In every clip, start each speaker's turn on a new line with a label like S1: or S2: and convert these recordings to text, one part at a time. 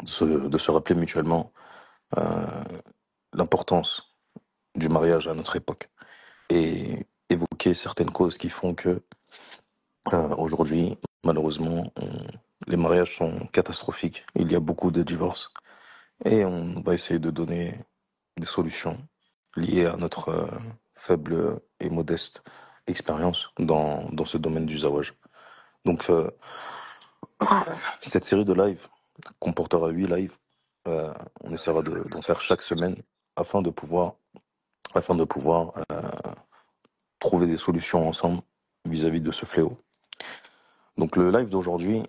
S1: de se rappeler mutuellement euh, l'importance du mariage à notre époque et évoquer certaines causes qui font que aujourd'hui, malheureusement, les mariages sont catastrophiques. Il y a beaucoup de divorces et on va essayer de donner des solutions liées à notre faible et modeste expérience dans ce domaine du zawaj. Donc, cette série de live comportera 8 lives. Euh, on essaiera d'en faire chaque semaine afin de pouvoir, afin de pouvoir trouver des solutions ensemble vis-à-vis de ce fléau. Donc, le live d'aujourd'hui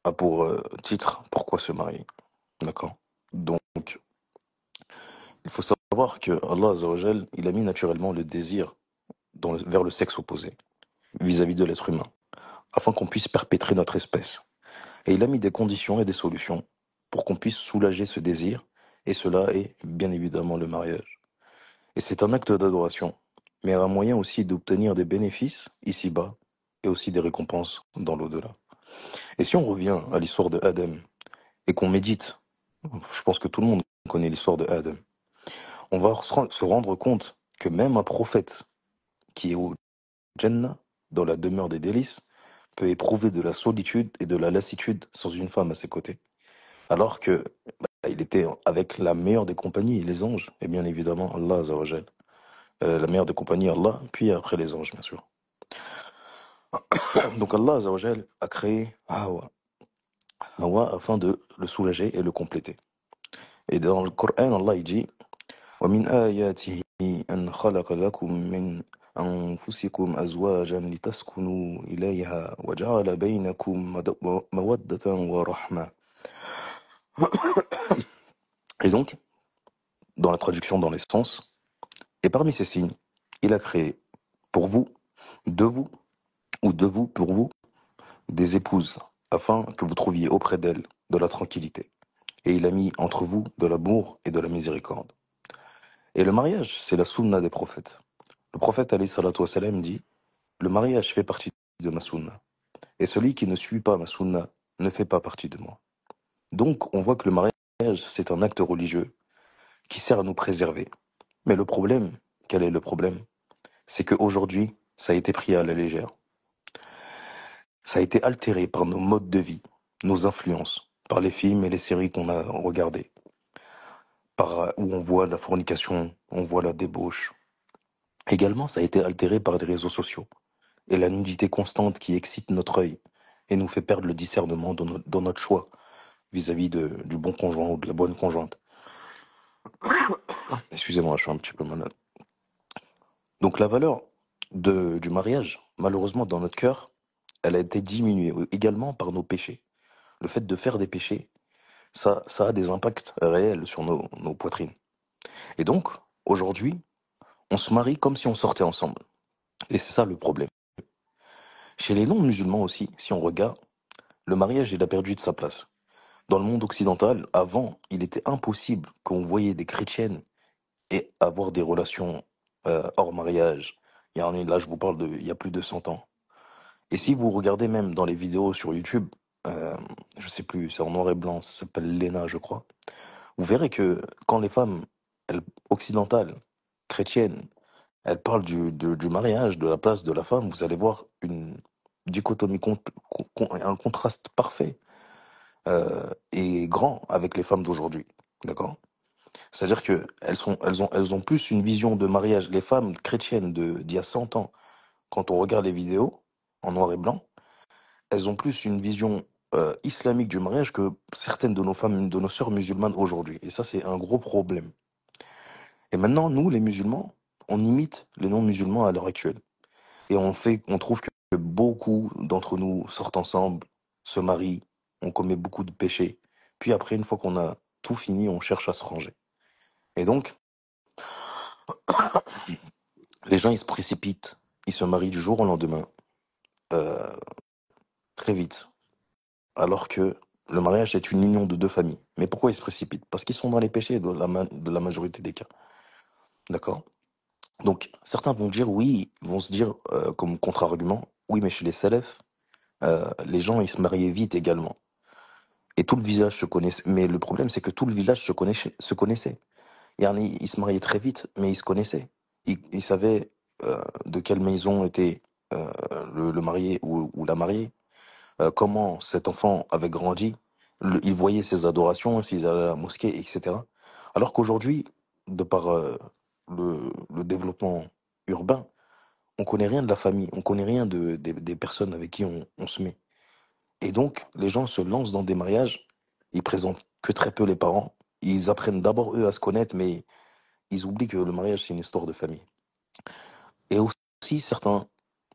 S1: a pour titre Pourquoi se marier? D'accord? Donc, il faut savoir que Allah Azza wa Jal, il a mis naturellement le désir vers le sexe opposé vis-à-vis de l'être humain, afin qu'on puisse perpétrer notre espèce. Et il a mis des conditions et des solutions pour qu'on puisse soulager ce désir, et cela est bien évidemment le mariage. Et c'est un acte d'adoration, mais un moyen aussi d'obtenir des bénéfices ici-bas et aussi des récompenses dans l'au-delà. Et si on revient à l'histoire de Adam et qu'on médite, je pense que tout le monde connaît l'histoire de Adam, on va se rendre compte que même un prophète qui est au Jannah, dans la demeure des délices, peut éprouver de la solitude et de la lassitude sans une femme à ses côtés. Alors que il était avec la meilleure des compagnies, les anges, et bien évidemment Allah Azza wa Jal. La meilleure des compagnies, Allah, puis après les anges, bien sûr. Donc Allah Azza wa Jal a créé Hawa afin de le soulager et le compléter. Et dans le Coran, Allah il dit وَمِنْ آيَاتِهِ أَنْ خَلَقَ لَكُم مِّنْ أَنفُسِكُمْ أَزْوَاجًا لِتَسْكُنُوا إِلَيْهَا وَجَعَلَ بَيْنَكُم مَّوَدَّةً وَرَحْمَةً. Et donc, dans la traduction dans les sens, et parmi ces signes, il a créé pour vous, de vous, ou de vous pour vous, des épouses, afin que vous trouviez auprès d'elles de la tranquillité. Et il a mis entre vous de l'amour et de la miséricorde. Et le mariage, c'est la sunna des prophètes. Le prophète alayhi salatu wassalam dit, le mariage fait partie de ma sunna. Et celui qui ne suit pas ma sunna ne fait pas partie de moi. Donc, on voit que le mariage, c'est un acte religieux qui sert à nous préserver. Mais le problème, quel est le problème? C'est qu'aujourd'hui, ça a été pris à la légère. Ça a été altéré par nos modes de vie, nos influences, par les films et les séries qu'on a regardées, où on voit la fornication, on voit la débauche. Également, ça a été altéré par les réseaux sociaux et la nudité constante qui excite notre œil et nous fait perdre le discernement dans notre choix vis-à-vis du bon conjoint ou de la bonne conjointe. Excusez-moi, je suis un petit peu malade. Donc la valeur du mariage, malheureusement dans notre cœur, elle a été diminuée également par nos péchés. Le fait de faire des péchés, ça a des impacts réels sur nos poitrines. Et donc, aujourd'hui, on se marie comme si on sortait ensemble. Et c'est ça le problème. Chez les non-musulmans aussi, si on regarde, le mariage, il a perdu de sa place. Dans le monde occidental, avant, il était impossible qu'on voyait des chrétiennes et avoir des relations hors mariage. Là, je vous parle il y a plus de 100 ans. Et si vous regardez même dans les vidéos sur YouTube, euh, je sais plus, c'est en noir et blanc, ça s'appelle Lena, je crois. Vous verrez que quand les femmes occidentales, chrétiennes, elles parlent du mariage, de la place de la femme, vous allez voir une dichotomie, un contraste parfait et grand avec les femmes d'aujourd'hui. D'accord? C'est-à-dire que elles ont plus une vision de mariage. Les femmes chrétiennes d'il y a 100 ans, quand on regarde les vidéos en noir et blanc, elles ont plus une vision islamique du mariage que certaines de nos femmes, de nos sœurs musulmanes aujourd'hui. Et ça, c'est un gros problème. Et maintenant, nous, les musulmans, on imite les non-musulmans à l'heure actuelle. Et on trouve que beaucoup d'entre nous sortent ensemble, se marient, on commet beaucoup de péchés. Puis après, une fois qu'on a tout fini, on cherche à se ranger. Et donc, les gens, ils se précipitent, ils se marient du jour au lendemain, euh, très vite. Alors que le mariage, c'est une union de deux familles. Mais pourquoi ils se précipitent? Parce qu'ils sont dans les péchés de la majorité des cas. D'accord? Donc, certains vont dire oui, vont se dire comme contre-argument, oui, mais chez les salafs, les gens, ils se mariaient vite également. Et tout le village se connaissait. Mais le problème, c'est que tout le village se connaissait. Yani, ils se mariaient très vite, mais ils se connaissaient. Ils savaient de quelle maison était le marié ou la mariée, comment cet enfant avait grandi. Ils voyaient ses adorations, s'ils allaient à la mosquée, etc. Alors qu'aujourd'hui, de par le développement urbain, on connaît rien de la famille, on connaît rien des personnes avec qui on se met. Et donc, les gens se lancent dans des mariages, ils présentent que très peu les parents, ils apprennent d'abord eux à se connaître, mais ils oublient que le mariage, c'est une histoire de famille. Et aussi, certains,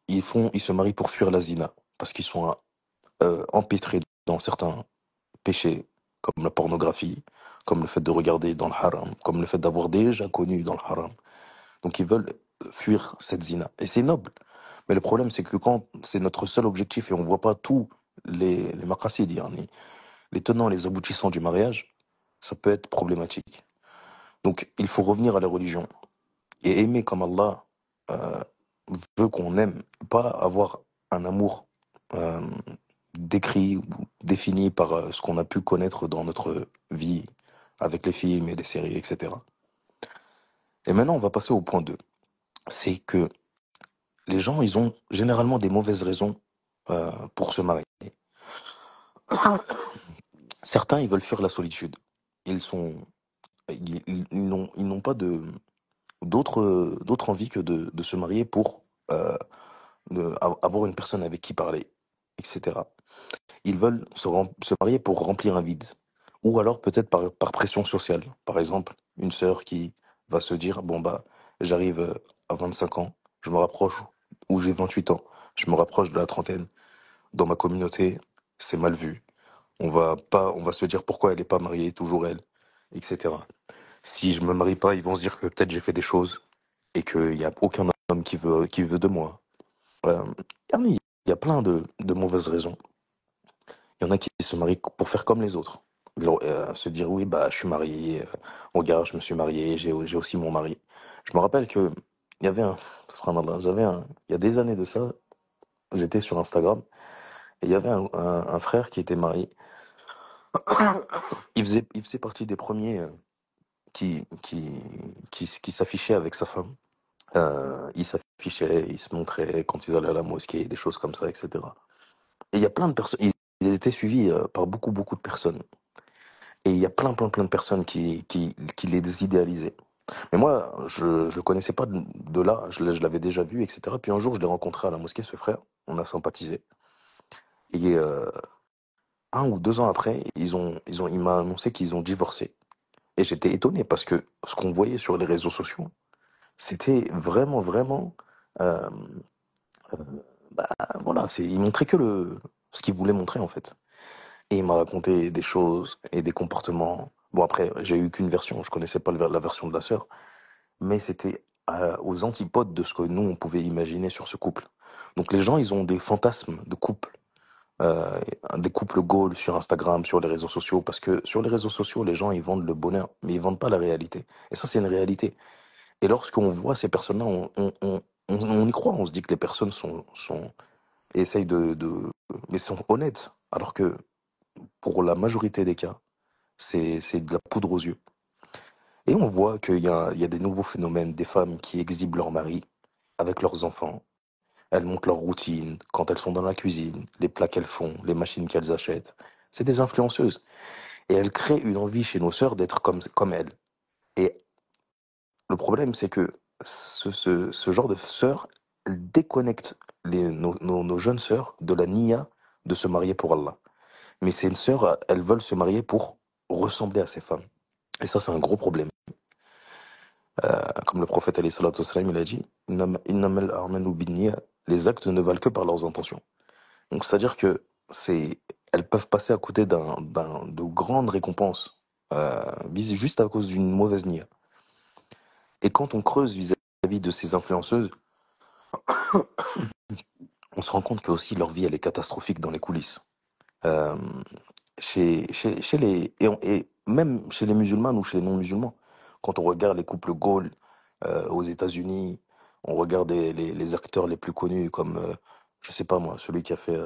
S1: ils se marient pour fuir la zina, parce qu'ils sont empêtrés dans certains péchés, comme la pornographie, comme le fait de regarder dans le haram, comme le fait d'avoir déjà connu dans le haram. Donc ils veulent fuir cette zina. Et c'est noble. Mais le problème, c'est que quand c'est notre seul objectif et on voit pas tous les maqasid, yani, les tenants et les aboutissants du mariage, ça peut être problématique. Donc il faut revenir à la religion et aimer comme Allah euh, veut qu'on aime, pas avoir un amour euh, décrit ou défini par ce qu'on a pu connaître dans notre vie avec les films et les séries, etc. Et maintenant, on va passer au point 2. C'est que les gens, ils ont généralement des mauvaises raisons pour se marier. Certains, ils veulent fuir la solitude. Ils sont, ils n'ont pas d'autre envie que de se marier pour avoir une personne avec qui parler, etc. Ils veulent se marier pour remplir un vide. Ou alors peut-être par pression sociale. Par exemple, une sœur qui va se dire, bon bah, j'arrive à 25 ans, je me rapproche, ou j'ai 28 ans, je me rapproche de la trentaine. Dans ma communauté, c'est mal vu. On va se dire pourquoi elle n'est pas mariée, toujours elle, etc. Si je me marie pas, ils vont se dire que peut-être j'ai fait des choses et qu'il n'y a aucun homme qui veut de moi. Euh, il y a plein de mauvaises raisons. Il y en a qui se marient pour faire comme les autres. Se dire oui, bah, je suis marié, regarde, je me suis marié, j'ai aussi mon mari. Je me rappelle que il y avait subhanallah, il y a des années de ça, j'étais sur Instagram et il y avait un frère qui était marié. Il faisait partie des premiers qui s'affichaient avec sa femme. Il s'affichait, il se montrait quand ils allaient à la mosquée, des choses comme ça, etc. Et il y a plein de personnes, ils étaient suivis par beaucoup, beaucoup de personnes. Et il y a plein de personnes qui les idéalisaient. Mais moi, je connaissais pas de là, je l'avais déjà vu, etc. Puis un jour, je l'ai rencontré à la mosquée, ce frère, on a sympathisé. Et 1 ou 2 ans après, il m'a annoncé qu'ils ont divorcé. Et j'étais étonné parce que ce qu'on voyait sur les réseaux sociaux, c'était vraiment, vraiment, euh, euh, bah, voilà, il montrait que ce qu'il voulait montrer en fait. Et il m'a raconté des choses et des comportements. Bon, après, j'ai eu qu'une version, je connaissais pas la version de la sœur, mais c'était aux antipodes de ce que nous, on pouvait imaginer sur ce couple. Donc les gens, ils ont des fantasmes de couple, euh, des couples goals sur Instagram, sur les réseaux sociaux, parce que sur les réseaux sociaux, les gens, ils vendent le bonheur, mais ils vendent pas la réalité. Et ça, c'est une réalité. Et lorsqu'on voit ces personnes-là, on y croit, on se dit que les personnes essayent mais sont honnêtes, alors que pour la majorité des cas, c'est de la poudre aux yeux. Et on voit qu'il y a des nouveaux phénomènes, des femmes qui exhibent leur mari avec leurs enfants. Elles montrent leur routine, quand elles sont dans la cuisine, les plats qu'elles font, les machines qu'elles achètent. C'est des influenceuses. Et elles créent une envie chez nos sœurs d'être comme elles. Et le problème, c'est que ce genre de sœurs, elles déconnectent nos jeunes sœurs de la niya de se marier pour Allah. Mais ces sœurs, elles veulent se marier pour ressembler à ces femmes. Et ça, c'est un gros problème. Comme le prophète alayhi salatu wassalam, il a dit, Innamal a'malu binniyat, les actes ne valent que par leurs intentions. Donc c'est-à-dire que elles peuvent passer à côté de grandes récompenses visées juste à cause d'une mauvaise niya. Et quand on creuse vis-à-vis de ces influenceuses, on se rend compte que aussi leur vie elle est catastrophique dans les coulisses. Euh, chez et même chez les musulmans ou chez les non-musulmans, quand on regarde les couples Gaulle aux États-Unis, on regarde les acteurs les plus connus comme, je sais pas moi, celui qui a fait,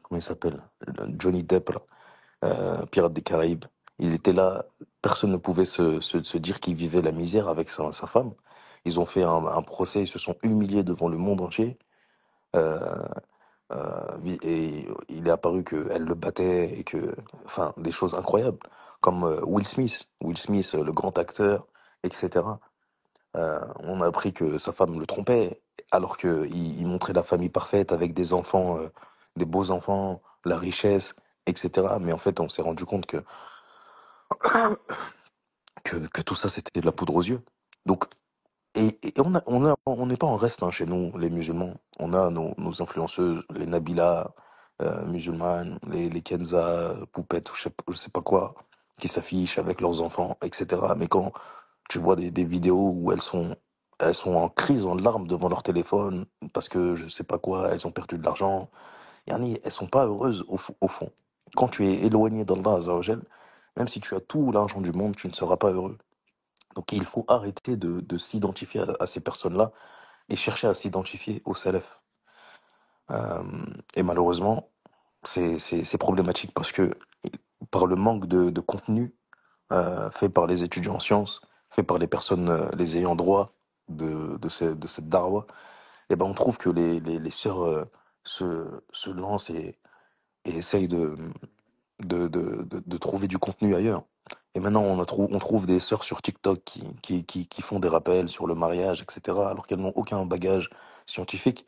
S1: comment il s'appelle, Johnny Depp, là. Pirates des Caraïbes. Il était là, personne ne pouvait se dire qu'il vivait la misère avec sa femme. Ils ont fait un procès, ils se sont humiliés devant le monde entier. Euh, et il est apparu qu'elle le battait et que, enfin, des choses incroyables, comme Will Smith. Will Smith, le grand acteur, etc. On a appris que sa femme le trompait, alors qu'il montrait la famille parfaite avec des enfants, des beaux enfants, la richesse, etc. Mais en fait, on s'est rendu compte que tout ça, c'était de la poudre aux yeux. Donc, et on n'est pas en reste hein, chez nous, les musulmans. On a nos influenceuses, les Nabila musulmanes, les Kenza, Poupettes, ou je sais pas quoi, qui s'affichent avec leurs enfants, etc. Mais quand tu vois des vidéos où elles sont en crise, en larmes devant leur téléphone, parce que je sais pas quoi, elles ont perdu de l'argent, yani, elles sont pas heureuses au fond. Quand tu es éloigné d'Allah Azzawajal, même si tu as tout l'argent du monde, tu ne seras pas heureux. Donc il faut arrêter de s'identifier à ces personnes-là et chercher à s'identifier au salaf. Euh, et malheureusement, c'est problématique parce que par le manque de contenu fait par les étudiants en sciences, fait par les personnes, les ayants droit de cette darwa, et ben on trouve que les sœurs se lancent et essayent de trouver du contenu ailleurs. Et maintenant, on trouve des sœurs sur TikTok qui font des rappels sur le mariage, etc., alors qu'elles n'ont aucun bagage scientifique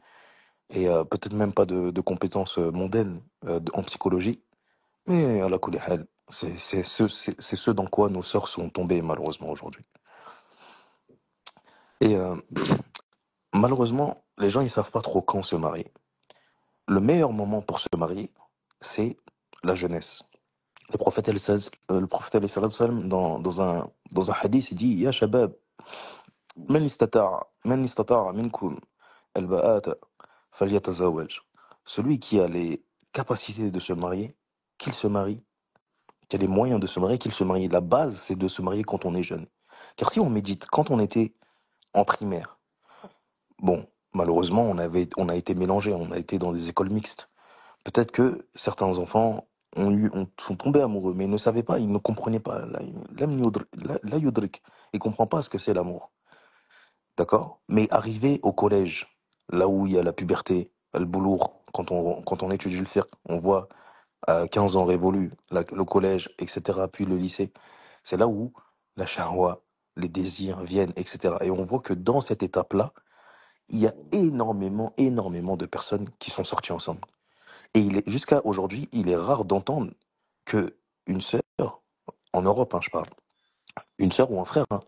S1: et peut-être même pas de compétences mondaines en psychologie. Mais à la hal, c'est ce dans quoi nos sœurs sont tombées malheureusement aujourd'hui. Et malheureusement, les gens ils savent pas trop quand se marier. Le meilleur moment pour se marier, c'est la jeunesse. Le prophète alayhi salatu wassalam, dans un hadith, il dit: Ya shabab, man istata'a minkum al-ba'ata falyatazawwaj. Celui qui a les capacités de se marier, qu'il se marie, qui a les moyens de se marier, qu'il se marie. La base, c'est de se marier quand on est jeune. Car si on médite, quand on était en primaire, bon, malheureusement, on a été mélangés, on a été dans des écoles mixtes. Peut-être que certains enfants sont tombés amoureux, mais ils ne savaient pas, ils ne comprenaient pas. La yudrik. Ils ne comprennent pas ce que c'est l'amour. D'accord? Mais arrivé au collège, là où il y a la puberté, le boulour, quand on étudie le fiqh, on voit à 15 ans révolus, le collège, etc., puis le lycée, c'est là où la shahwa, les désirs viennent, etc. Et on voit que dans cette étape-là, il y a énormément de personnes qui sont sorties ensemble. Et jusqu'à aujourd'hui, il est rare d'entendre que une sœur, en Europe, hein, je parle, une sœur ou un frère, hein,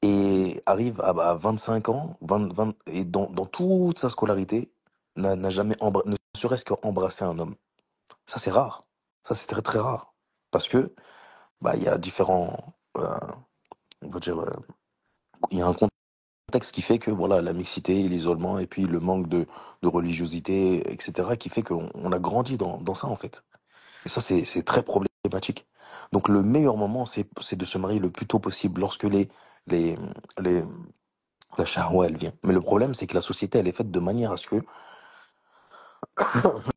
S1: et arrive à 25 ans, 20 et dans toute sa scolarité, n'a jamais ne serait-ce qu'embrassé un homme. Ça, c'est rare. Ça, c'est très, très rare. Parce que, bah, il y a différents, on va dire, il y a un contexte qui fait que, voilà, la mixité, l'isolement, et puis le manque de religiosité, etc., qui fait qu'on a grandi dans ça, en fait. Et ça, c'est très problématique. Donc, le meilleur moment, c'est de se marier le plus tôt possible, lorsque les, les, la shahwa, elle vient. Mais le problème, c'est que la société, elle est faite de manière à ce que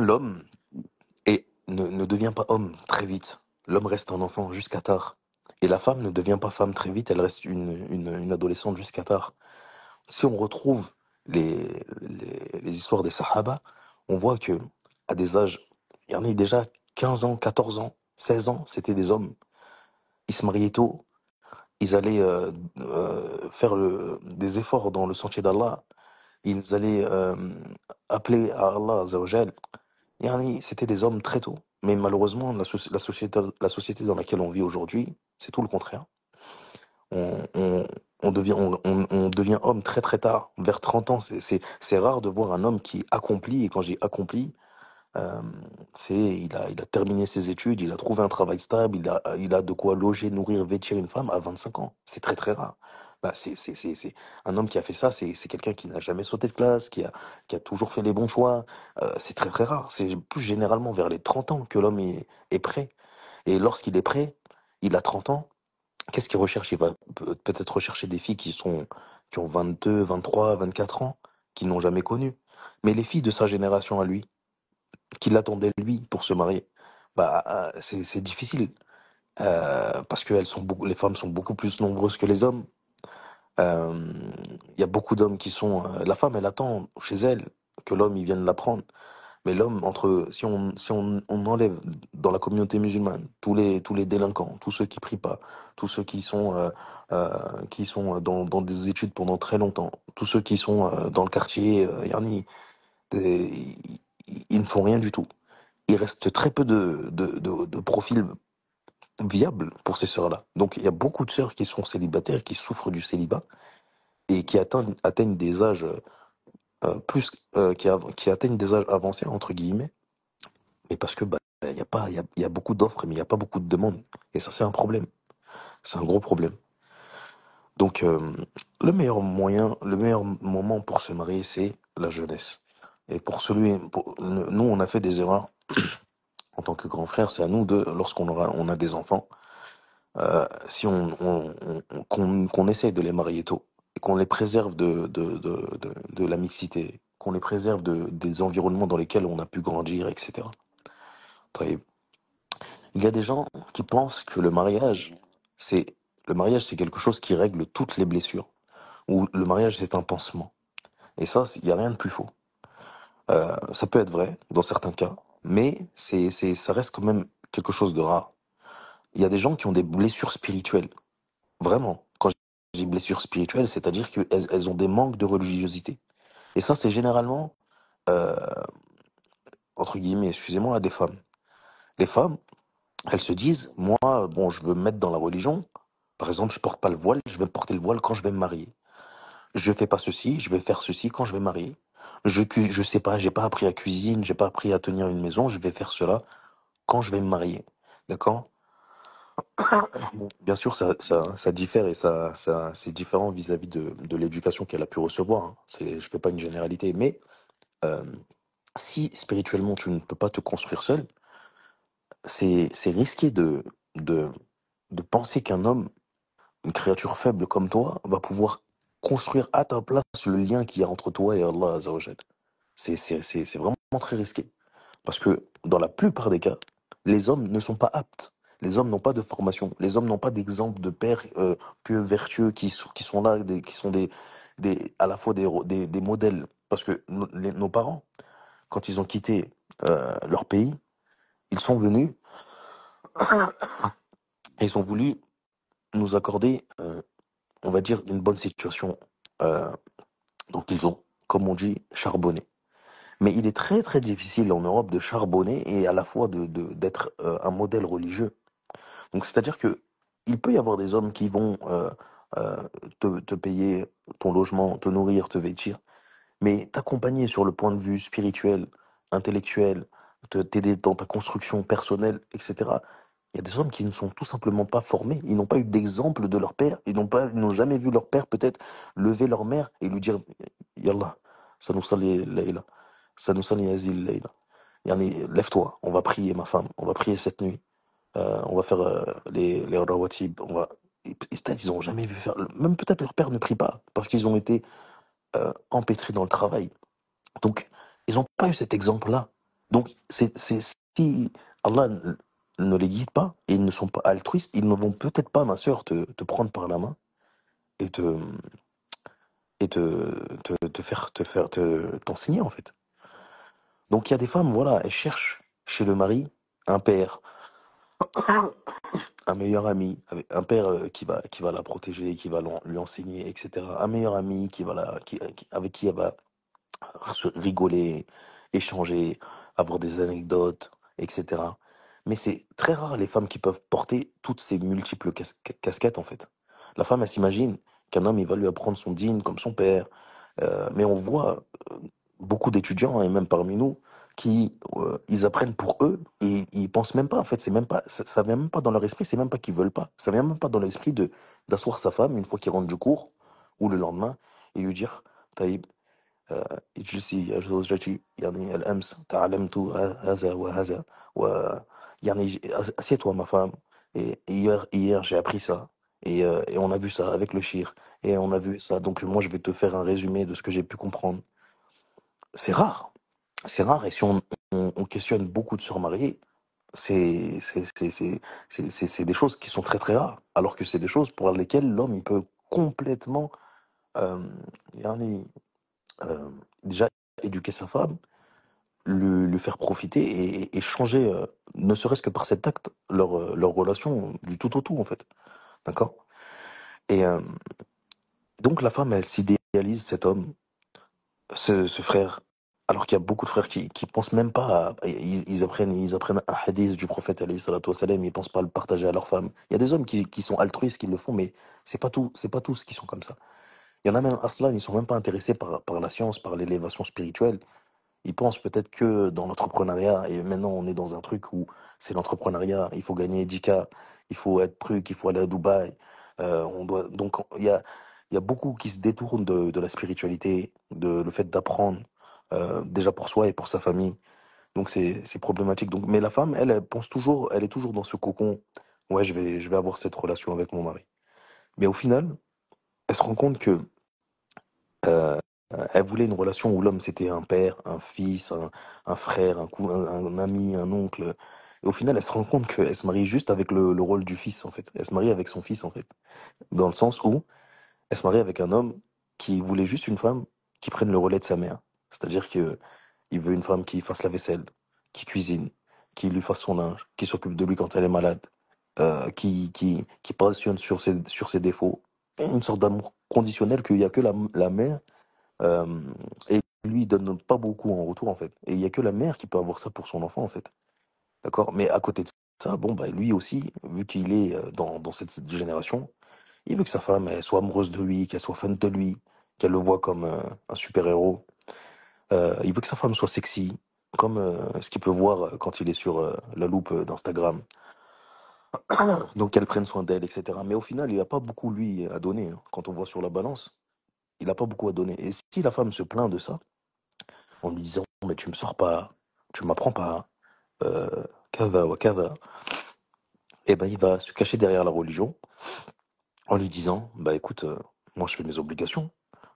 S1: l'homme ne devient pas homme très vite. L'homme reste un enfant jusqu'à tard. Et la femme ne devient pas femme très vite, elle reste une adolescente jusqu'à tard. Si on retrouve les histoires des Sahaba, on voit que à des âges, il y en a déjà 15 ans, 14 ans, 16 ans, c'était des hommes. Ils se mariaient tôt, ils allaient faire des efforts dans le sentier d'Allah, ils allaient appeler à Allah Azzawajal. Yani, c'était des hommes très tôt. Mais malheureusement, la société dans laquelle on vit aujourd'hui, c'est tout le contraire. On devient homme très très tard, vers 30 ans. C'est rare de voir un homme qui accomplit, et quand j'ai accompli, euh, il a terminé ses études, il a trouvé un travail stable, il a de quoi loger, nourrir, vêtir une femme à 25 ans. C'est très très rare. Bah, c'est un homme qui a fait ça, c'est quelqu'un qui n'a jamais sauté de classe, qui a toujours fait les bons choix. C'est très très rare. C'est plus généralement vers les 30 ans que l'homme est prêt. Et lorsqu'il est prêt, il a 30 ans, qu'est-ce qu'il recherche? Il va peut-être rechercher des filles qui ont 22, 23, 24 ans, qui n'ont jamais connu. Mais les filles de sa génération à lui, qui l'attendaient lui pour se marier, C'est difficile parce que les femmes sont beaucoup plus nombreuses que les hommes. Euh, Il y a beaucoup d'hommes qui sont. La femme, elle attend chez elle que l'homme il vienne la prendre. Mais l'homme, si on enlève dans la communauté musulmane tous les délinquants, tous ceux qui prient pas, tous ceux qui sont dans des études pendant très longtemps, tous ceux qui sont dans le quartier, ils ne font rien du tout. Il reste très peu de profils viables pour ces sœurs-là. Donc il y a beaucoup de sœurs qui sont célibataires, qui souffrent du célibat et qui atteignent des âges qui atteignent des âges avancés entre guillemets, mais parce que il y a beaucoup d'offres, mais il n'y a pas beaucoup de demandes. Et ça, c'est un problème. C'est un gros problème. Donc, le meilleur moment pour se marier, c'est la jeunesse. Et nous, on a fait des erreurs en tant que grand frère. C'est à nous lorsqu'on a des enfants, si qu'on essaye de les marier tôt et qu'on les préserve de la mixité, qu'on les préserve des environnements dans lesquels on a pu grandir, etc. Très- Il y a des gens qui pensent que c'est le mariage, c'est quelque chose qui règle toutes les blessures, ou le mariage, c'est un pansement. Et ça, il n'y a rien de plus faux. Ça peut être vrai dans certains cas, mais ça reste quand même quelque chose de rare. Il y a des gens qui ont des blessures spirituelles. Vraiment. Quand je dis blessures spirituelles, c'est-à-dire qu'elles ont des manques de religiosité. Et ça, c'est généralement, euh, entre guillemets, excusez-moi, des femmes. Les femmes, elles se disent, moi, bon, je veux me mettre dans la religion. Par exemple, je porte pas le voile, je vais porter le voile quand je vais me marier. Je fais pas ceci, je vais faire ceci quand je vais me marier. Je sais pas, j'ai pas appris à cuisine, j'ai pas appris à tenir une maison, je vais faire cela quand je vais me marier. D'accord? Bon, bien sûr, ça diffère et c'est différent vis-à-vis de l'éducation qu'elle a pu recevoir, hein. Je fais pas une généralité, mais euh, si spirituellement tu ne peux pas te construire seul, c'est risqué de, de penser qu'un homme, une créature faible comme toi, va pouvoir construire à ta place le lien qu'il y a entre toi et Allah Azza wa Jal. C'est vraiment très risqué. Parce que dans la plupart des cas, les hommes ne sont pas aptes. Les hommes n'ont pas de formation. Les hommes n'ont pas d'exemple de pères pieux, vertueux, qui sont là, qui sont à la fois des modèles. Parce que nos parents, quand ils ont quitté leur pays, ils sont venus et ils ont voulu nous accorder, on va dire, une bonne situation. Euh, donc ils ont, comme on dit, charbonné. Mais il est très très difficile en Europe de charbonner et à la fois d'être un modèle religieux. Donc, c'est-à-dire que il peut y avoir des hommes qui vont euh, te payer ton logement, te nourrir, te vêtir, mais t'accompagner sur le point de vue spirituel, intellectuel, t'aider dans ta construction personnelle, etc. Il y a des hommes qui ne sont tout simplement pas formés. Ils n'ont pas eu d'exemple de leur père. Ils n'ont jamais vu leur père peut-être lever leur mère et lui dire, Yallah, ça nous salit Layla, ça nous salit Azil Layla. Yani, lève-toi, on va prier ma femme, on va prier cette nuit. On va faire les rawatib. Peut-être ils n'ont jamais vu faire. Même peut-être leur père ne prie pas parce qu'ils ont été empêtrés dans le travail. Donc, ils n'ont pas eu cet exemple-là. Donc, si Allah ne les guide pas et ils ne sont pas altruistes, ils ne vont peut-être pas, ma sœur, te prendre par la main et t'enseigner, en fait. Donc, il y a des femmes, voilà, elles cherchent chez le mari un père, un meilleur ami, un père qui va la protéger, qui va lui enseigner, etc. Un meilleur ami avec qui elle va se rigoler, échanger, avoir des anecdotes, etc. Mais c'est très rare les femmes qui peuvent porter toutes ces multiples casquettes, en fait. La femme, elle s'imagine qu'un homme, il va lui apprendre son dîne comme son père. Mais on voit beaucoup d'étudiants, et même parmi nous, qui ils apprennent pour eux et ils pensent même pas, en fait, c'est même pas, ça vient même pas dans leur esprit, c'est même pas qu'ils veulent pas. Ça vient même pas dans l'esprit d'asseoir sa femme une fois qu'il rentre du cours ou le lendemain et lui dire, Taïb, اجلسي يا زوجتي يعني الأمس تعلمت هذا وهذا و يعني assieds-toi ma femme et hier j'ai appris ça et on a vu ça avec le shir et on a vu ça donc moi je vais te faire un résumé de ce que j'ai pu comprendre. C'est rare, c'est rare et si on questionne beaucoup de sœurs mariées, c'est des choses qui sont très très rares, alors que c'est des choses pour lesquelles l'homme il peut complètement euh, yani, déjà éduquer sa femme, le faire profiter et changer, ne serait-ce que par cet acte, leur relation du tout au tout en fait. D'accord? Et donc la femme, elle s'idéalise cet homme, ce frère, alors qu'il y a beaucoup de frères qui pensent même pas ils apprennent un hadith du prophète alayhi salatu wassalam, ils pensent pas le partager à leur femme. Il y a des hommes qui sont altruistes, qui le font, mais c'est pas tous qui sont comme ça. Il y en a même, Aslan, ils sont même pas intéressés par la science, par l'élévation spirituelle. Ils pensent peut-être que dans l'entrepreneuriat, et maintenant on est dans un truc où c'est l'entrepreneuriat, il faut gagner 10K, il faut être truc, il faut aller à Dubaï. Donc il y a beaucoup qui se détournent de la spiritualité, de le fait d'apprendre, déjà pour soi et pour sa famille. Donc c'est problématique. Donc, mais la femme, elle pense toujours, elle est toujours dans ce cocon. Ouais, je vais avoir cette relation avec mon mari. Mais au final, elle se rend compte que euh, elle voulait une relation où l'homme c'était un père, un fils, un frère, un ami, un oncle. Et au final, elle se rend compte qu'elle se marie juste avec le rôle du fils, en fait. Elle se marie avec son fils, en fait. Dans le sens où elle se marie avec un homme qui voulait juste une femme qui prenne le relais de sa mère. C'est-à-dire que il veut une femme qui fasse la vaisselle, qui cuisine, qui lui fasse son linge, qui s'occupe de lui quand elle est malade, qui passionne sur ses défauts. Et une sorte d'amour conditionnel qu'il n'y a que la mère euh, et lui, il donne pas beaucoup en retour, en fait. Et il y a que la mère qui peut avoir ça pour son enfant, en fait. D'accord? Mais à côté de ça, bon, bah, lui aussi, vu qu'il est dans cette génération, il veut que sa femme elle soit amoureuse de lui, qu'elle soit fan de lui, qu'elle le voit comme un super-héros. Il veut que sa femme soit sexy, comme ce qu'il peut voir quand il est sur la loupe d'Instagram. Donc qu'elle prenne soin d'elle, etc. Mais au final, il n'a pas beaucoup, lui, à donner, hein. Quand on voit sur la balance, il n'a pas beaucoup à donner. Et si la femme se plaint de ça, en lui disant mais tu me sors pas, tu m'apprends pas, euh, kada wa kada, et ben il va se cacher derrière la religion en lui disant bah écoute, moi je fais mes obligations,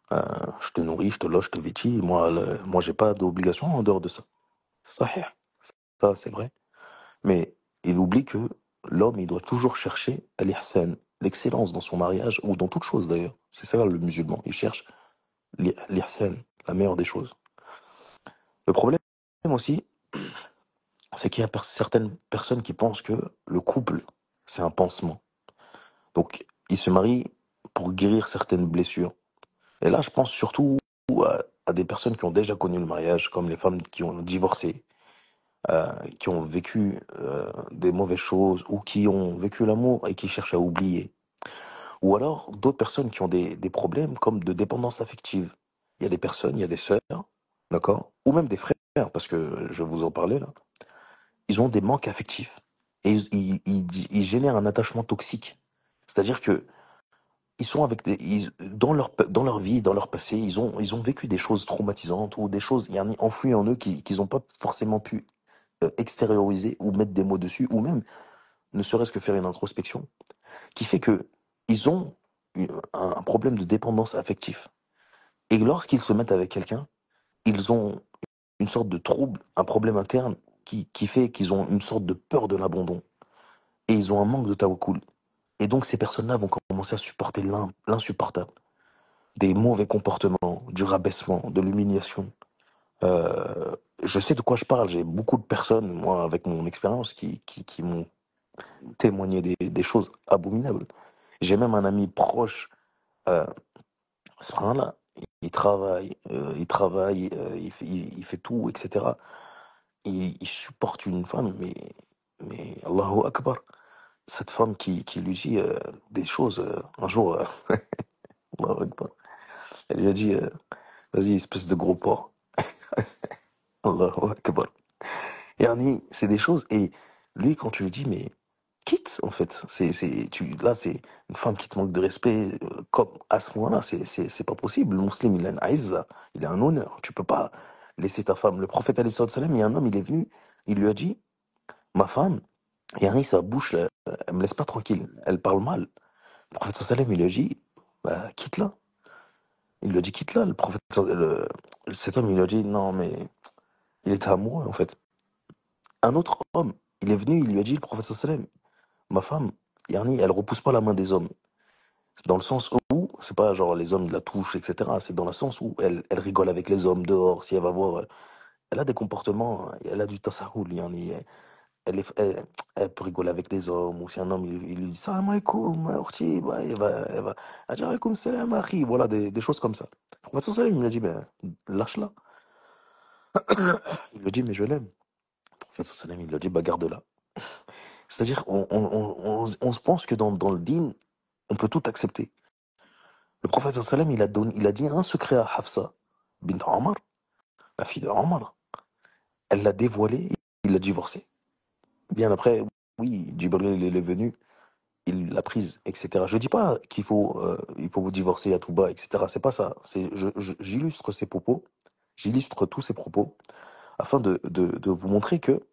S1: je te nourris, je te loge, je te vêtis, moi j'ai pas d'obligation en dehors de ça. Sahih, ça c'est vrai. Mais il oublie que l'homme il doit toujours chercher l'ihsan, l'excellence dans son mariage ou dans toute chose d'ailleurs. C'est ça le musulman, il cherche l'ihsan, la meilleure des choses. Le problème aussi, c'est qu'il y a certaines personnes qui pensent que le couple, c'est un pansement. Donc, ils se marient pour guérir certaines blessures. Et là, je pense surtout à des personnes qui ont déjà connu le mariage, comme les femmes qui ont divorcé, qui ont vécu des mauvaises choses, ou qui ont vécu l'amour et qui cherchent à oublier. Ou alors d'autres personnes qui ont des problèmes comme de dépendance affective. Il y a des personnes, il y a des sœurs, d'accord? Ou même des frères, parce que je vais vous en parler là. Ils ont des manques affectifs. Et ils génèrent un attachement toxique. C'est-à-dire que ils sont avec dans leur vie, dans leur passé, ils ont vécu des choses traumatisantes ou des choses il y en a enfouies en eux qu'ils n'ont pas forcément pu extérioriser ou mettre des mots dessus, ou même ne serait-ce que faire une introspection, qui fait que ils ont un problème de dépendance affective. Et lorsqu'ils se mettent avec quelqu'un, ils ont une sorte de trouble, un problème interne qui fait qu'ils ont une sorte de peur de l'abandon. Et ils ont un manque de tawakkul. Et donc ces personnes-là vont commencer à supporter l'insupportable. Des mauvais comportements, du rabaissement, de l'humiliation. Je sais de quoi je parle. J'ai beaucoup de personnes, moi, avec mon expérience, qui m'ont témoigné des choses abominables. J'ai même un ami proche, euh, ce frère-là, il fait tout, etc. Il supporte une femme, mais Allahu Akbar. Cette femme qui lui dit des choses, un jour, Allahu Akbar, elle lui a dit, vas-y, espèce de gros porc. Allahu Akbar. Yani, c'est des choses, et lui, quand tu lui dis, mais quitte, en fait, là, c'est une femme qui te manque de respect, comme à ce moment-là, c'est pas possible. Le musulman, il a une aïza, il a un honneur. Tu peux pas laisser ta femme. Le prophète, alayhi salatu wassalam, il y a un homme, il est venu, il lui a dit, ma femme, yani, sa bouche, là, elle me laisse pas tranquille, elle parle mal. Le prophète, sallallahu alayhi wa sallam, il lui a dit, bah, quitte-la. Il lui a dit, quitte-la. Cet homme, il lui a dit, non, mais il était amoureux, en fait. Un autre homme. Il est venu, il lui a dit, le prophète sallam, ma femme, yani, elle repousse pas la main des hommes. Dans le sens où, c'est pas genre les hommes la touchent, etc. C'est dans le sens où elle rigole avec les hommes dehors, si elle va voir. Elle a des comportements, elle a du tasahoul, yani, elle peut rigoler avec des hommes, ou si un homme il lui dit salam alaikum, orti, bah, elle va, elle dit alaikum salam, akhi, voilà, des choses comme ça. Le prophète sallam, il lui a dit, ben, lâche-la. Il lui a dit, mais je l'aime. Le prophète sallam, il lui a dit, bah, garde-la. C'est-à-dire, on se pense que dans le dîn, on peut tout accepter. Le prophète sallam, il a dit un secret à Hafsa, bint Omar, la fille de Omar. Elle l'a dévoilé, il l'a divorcé. Bien après, oui, Jibril il est venu, il l'a prise, etc. Je dis pas il faut vous divorcer à tout bas, etc. C'est pas ça. J'illustre ces propos, j'illustre tous ces propos afin de vous montrer que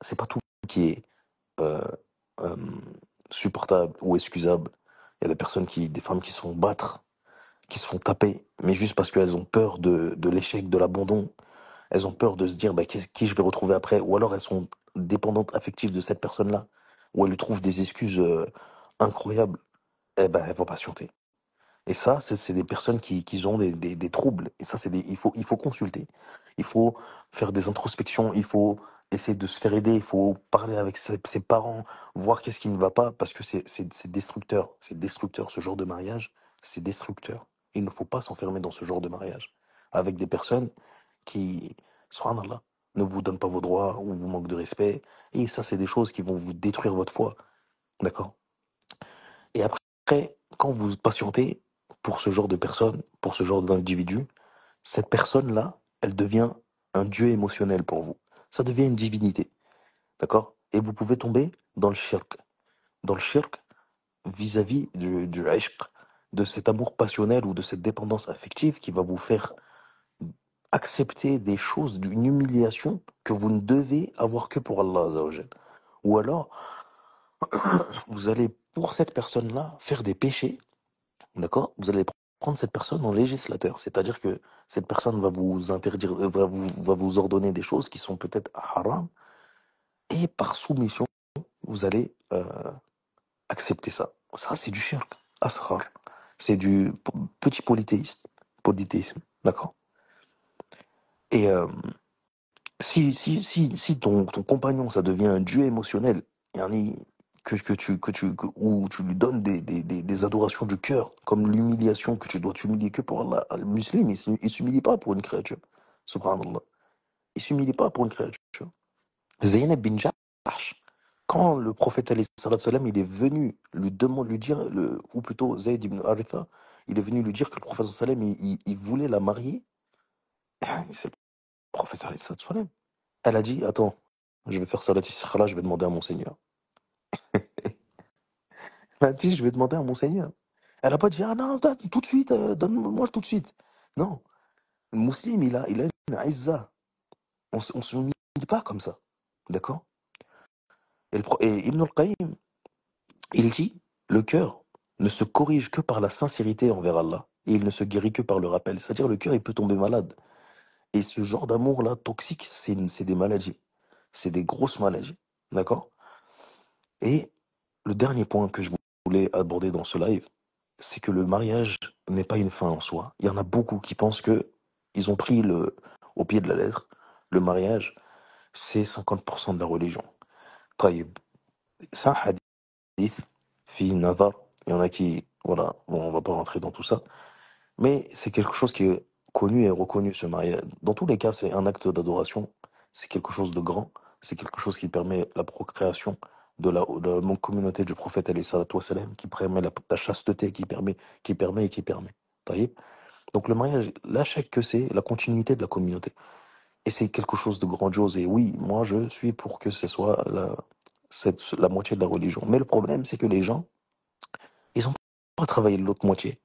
S1: c'est pas tout qui est euh, euh, supportable ou excusable. Il y a des femmes qui se font battre, qui se font taper, mais juste parce qu'elles ont peur de l'échec, de l'abandon. Elles ont peur de se dire bah, qui je vais retrouver après, ou alors elles sont dépendantes affectives de cette personne-là, ou elles lui trouvent des excuses incroyables. Eh ben, elles vont patienter. Et ça, c'est des personnes qui ont des troubles. Et ça, il faut consulter. Il faut faire des introspections. Il faut essayer de se faire aider. Il faut parler avec ses parents, voir qu'est-ce qui ne va pas, parce que c'est destructeur. C'est destructeur. Ce genre de mariage, c'est destructeur. Il ne faut pas s'enfermer dans ce genre de mariage avec des personnes qui, subhanallah, ne vous donnent pas vos droits ou vous manquent de respect. Et ça, c'est des choses qui vont vous détruire votre foi. D'accord? Et après, quand vous patientez pour ce genre de personne, pour ce genre d'individu, cette personne-là, elle devient un dieu émotionnel pour vous. Ça devient une divinité. D'accord? Et vous pouvez tomber dans le shirk. Dans le shirk, vis-à-vis du ishq, de cet amour passionnel ou de cette dépendance affective qui va vous faire accepter des choses d'une humiliation que vous ne devez avoir que pour Allah Azza wa Jal. Ou alors, vous allez, pour cette personne-là, faire des péchés. D'accord? Vous allez prendre cette personne en législateur, c'est-à-dire que cette personne va vous interdire, va vous ordonner des choses qui sont peut-être haram, et par soumission, vous allez accepter ça. Ça, c'est du shirk, asghar. C'est du petit polythéisme, d'accord? Et si ton compagnon, ça devient un dieu émotionnel, yani, où tu lui donnes des adorations du cœur, comme l'humiliation que tu dois t'humilier que pour Allah. Le musulman, il s'humilie pas pour une créature. Subhanallah. Il s'humilie pas pour une créature. Zaynab bin Jahsh, quand le prophète alayhi salatu salam, il est venu lui dire, ou plutôt Zayd ibn Haritha, il est venu lui dire que le prophète sallam, il voulait la marier, c'est le prophète alayhi salatu salam. Elle a dit, attends, je vais faire salat istikhara, je vais demander à mon Seigneur. Elle a dit, je vais demander à mon Seigneur. Elle a pas dit, ah non, tout de suite, donne-moi tout de suite. Non, le musulman, il a une izza. On se humilie pas comme ça. D'accord? Et Ibn al-Qayyim, il dit, le cœur ne se corrige que par la sincérité envers Allah. Et il ne se guérit que par le rappel. C'est-à-dire, le cœur, il peut tomber malade. Et ce genre d'amour-là, toxique, c'est des maladies. C'est des grosses maladies. D'accord? Et le dernier point que je voulais aborder dans ce live, c'est que le mariage n'est pas une fin en soi. Il y en a beaucoup qui pensent que ils ont pris au pied de la lettre. Le mariage, c'est 50% de la religion. Taïb. C'est un hadith, fi nazar. Il y en a qui, voilà, bon, on va pas rentrer dans tout ça. Mais c'est quelque chose qui est connu et reconnu, ce mariage. Dans tous les cas, c'est un acte d'adoration. C'est quelque chose de grand. C'est quelque chose qui permet la procréation de la communauté du prophète, alayhi salatu wassalam, qui permet la chasteté, qui permet. Taïb. Donc le mariage, la chèque que c'est la continuité de la communauté. Et c'est quelque chose de grandiose. Et oui, moi, je suis pour que ce soit la moitié de la religion. Mais le problème, c'est que les gens, ils ont pas travaillé l'autre moitié.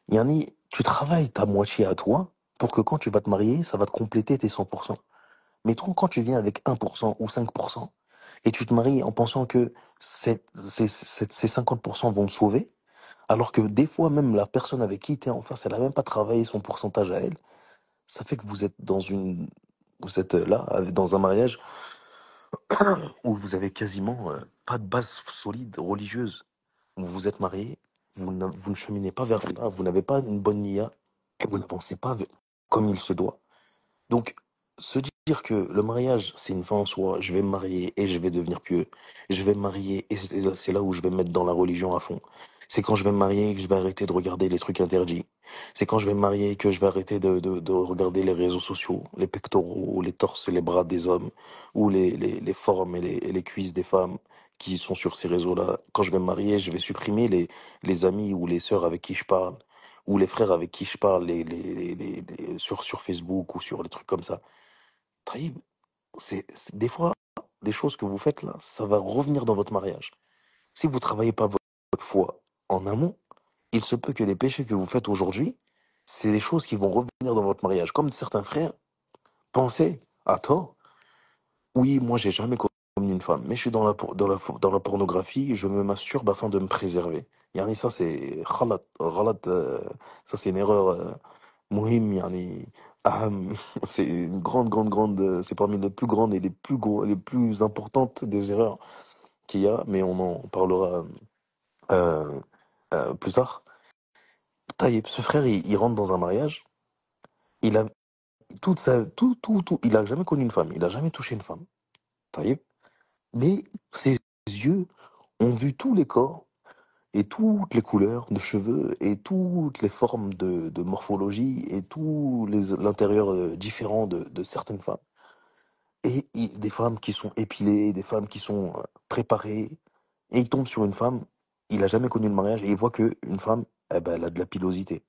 S1: Yani, tu travailles ta moitié à toi pour que quand tu vas te marier, ça va te compléter tes 100%. Mais toi, quand tu viens avec 1% ou 5% et tu te maries en pensant que ces 50% vont te sauver, alors que des fois, même la personne avec qui tu es en face, elle n'a même pas travaillé son pourcentage à elle, ça fait que vous êtes là, dans un mariage où vous avez quasiment pas de base solide religieuse, où vous êtes marié, vous ne cheminez pas vers là, vous n'avez pas une bonne nia, et vous n'avancez pas comme il se doit. Donc, se dire que le mariage, c'est une fin en soi, je vais me marier et je vais devenir pieux, je vais me marier et c'est là où je vais me mettre dans la religion à fond. C'est quand je vais me marier que je vais arrêter de regarder les trucs interdits. C'est quand je vais me marier que je vais arrêter de regarder les réseaux sociaux, les pectoraux, les torses et les bras des hommes, ou les formes et les cuisses des femmes qui sont sur ces réseaux-là. Quand je vais me marier, je vais supprimer les amis ou les sœurs avec qui je parle, ou les frères avec qui je parle sur Facebook ou sur des trucs comme ça. Taïb, c'est des fois, des choses que vous faites là, ça va revenir dans votre mariage. Si vous travaillez pas votre foi en amont, il se peut que les péchés que vous faites aujourd'hui, c'est des choses qui vont revenir dans votre mariage. Comme certains frères pensaient, à tort, oui, moi j'ai jamais connu une femme, mais je suis dans la pornographie, je me masturbe afin de me préserver. Yani ça c'est ghalat, ça c'est une erreur muhim, yani aham. C'est une grande, c'est parmi les plus grandes et les plus importantes des erreurs qu'il y a, mais on en parlera euh, plus tard. Taïeb, ce frère, il rentre dans un mariage, il a il a jamais connu une femme, il a jamais touché une femme. Taïeb. Mais ses yeux ont vu tous les corps et toutes les couleurs de cheveux et toutes les formes de morphologie et l'intérieur différent de certaines femmes. Et des femmes qui sont épilées, des femmes qui sont préparées. Et il tombe sur une femme, il a jamais connu le mariage et il voit que une femme, eh ben, elle a de la pilosité.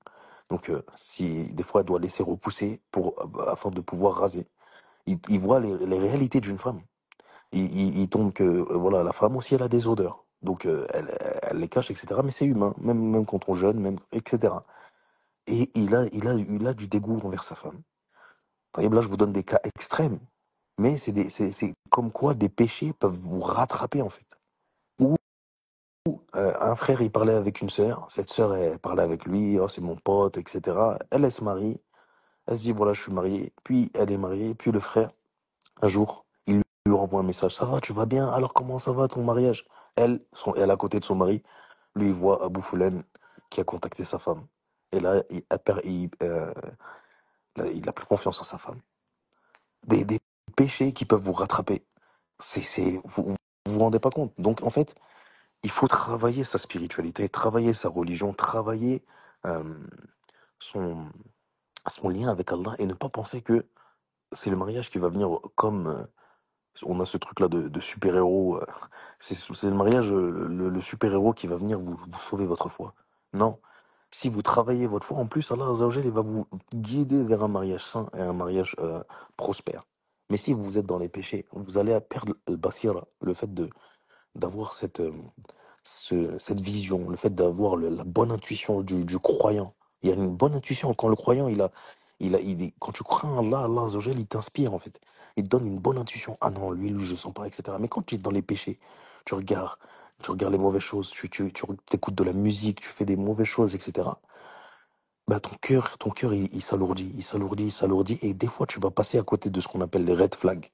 S1: Donc, si des fois, elle doit laisser repousser afin de pouvoir raser. Il voit les réalités d'une femme. Il tombe que voilà, la femme aussi, elle a des odeurs. Donc, elle les cache, etc. Mais c'est humain, même quand on jeûne, même, etc. Et il a du dégoût envers sa femme. Par exemple, là, je vous donne des cas extrêmes. Mais c'est comme quoi des péchés peuvent vous rattraper, en fait. Ou un frère, il parlait avec une sœur. Cette sœur, elle parlait avec lui. Oh, c'est mon pote, etc. Elle se marie. Elle se dit, voilà, je suis mariée. Puis, elle est mariée. Puis, le frère, un jour, il lui renvoie un message. Ça va, tu vas bien? Alors, comment ça va ton mariage? Elle à côté de son mari. Lui, il voit Abou Foulen qui a contacté sa femme. Et là, il a plus confiance en sa femme. Des péchés qui peuvent vous rattraper. Vous rendez pas compte. Donc, en fait, il faut travailler sa spiritualité, travailler sa religion, travailler euh, son, son lien avec Allah et ne pas penser que c'est le mariage qui va venir comme on a ce truc-là de super-héros. C'est le mariage, le super-héros qui va venir vous sauver votre foi. Non. Si vous travaillez votre foi, en plus, Allah Azza wa Jal, il va vous guider vers un mariage sain et un mariage prospère. Mais si vous êtes dans les péchés, vous allez perdre le basira, le fait d'avoir cette vision, le fait d'avoir la bonne intuition du croyant. Il y a une bonne intuition quand le croyant, quand tu crois en Allah, Allah Azza wa Jal, il t'inspire en fait. Il te donne une bonne intuition. Ah non, lui, je sens pas, etc. Mais quand tu es dans les péchés, tu regardes, tu regardes les mauvaises choses, tu écoutes de la musique, tu fais des mauvaises choses, etc. Bah ton cœur, il s'alourdit, il s'alourdit, il s'alourdit. Et des fois, tu vas passer à côté de ce qu'on appelle les red flags.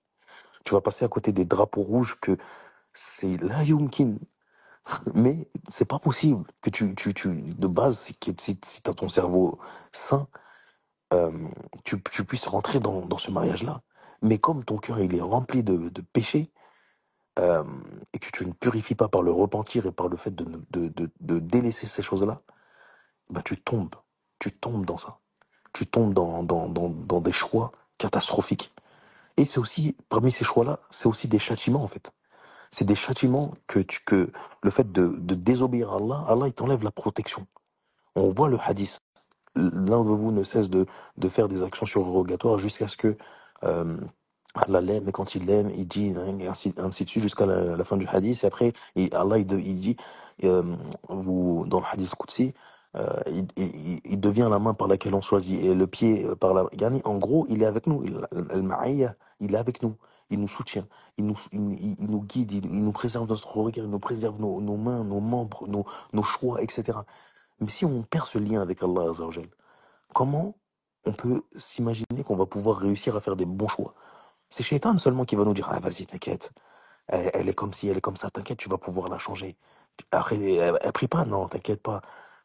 S1: Tu vas passer à côté des drapeaux rouges que c'est la yumkin. Mais c'est pas possible que de base, si t'as ton cerveau sain, euh, tu puisses rentrer dans ce mariage-là. Mais comme ton cœur, il est rempli de péchés, euh, et que tu ne purifies pas par le repentir et par le fait de délaisser ces choses-là, bah tu tombes dans ça. Tu tombes dans des choix catastrophiques. Et c'est aussi, parmi ces choix-là, c'est aussi des châtiments, en fait. C'est des châtiments que le fait de désobéir à Allah, Allah, il t'enlève la protection. On voit le hadith. L'un de vous ne cesse de faire des actions surrogatoires jusqu'à ce que euh, Allah l'aime, et quand il l'aime, il dit, et ainsi de suite, jusqu'à la fin du hadith. Et après, Allah, il dit, dans le hadith Qudsi, il devient la main par laquelle on choisit, et le pied par la... Yani, en gros, il est avec nous. Al-Ma'iyya, il est avec nous. Il nous soutient. Il nous guide. Il nous préserve notre regard. Il nous préserve nos mains, nos membres, nos choix, etc. Mais si on perd ce lien avec Allah Azza wa Jal, comment on peut s'imaginer qu'on va pouvoir réussir à faire des bons choix? C'est Shaitan seulement qui va nous dire, ah vas-y, t'inquiète. elle est comme ci, elle est comme ça, t'inquiète, tu vas pouvoir la changer. Après, elle prie pas, non, t'inquiète pas.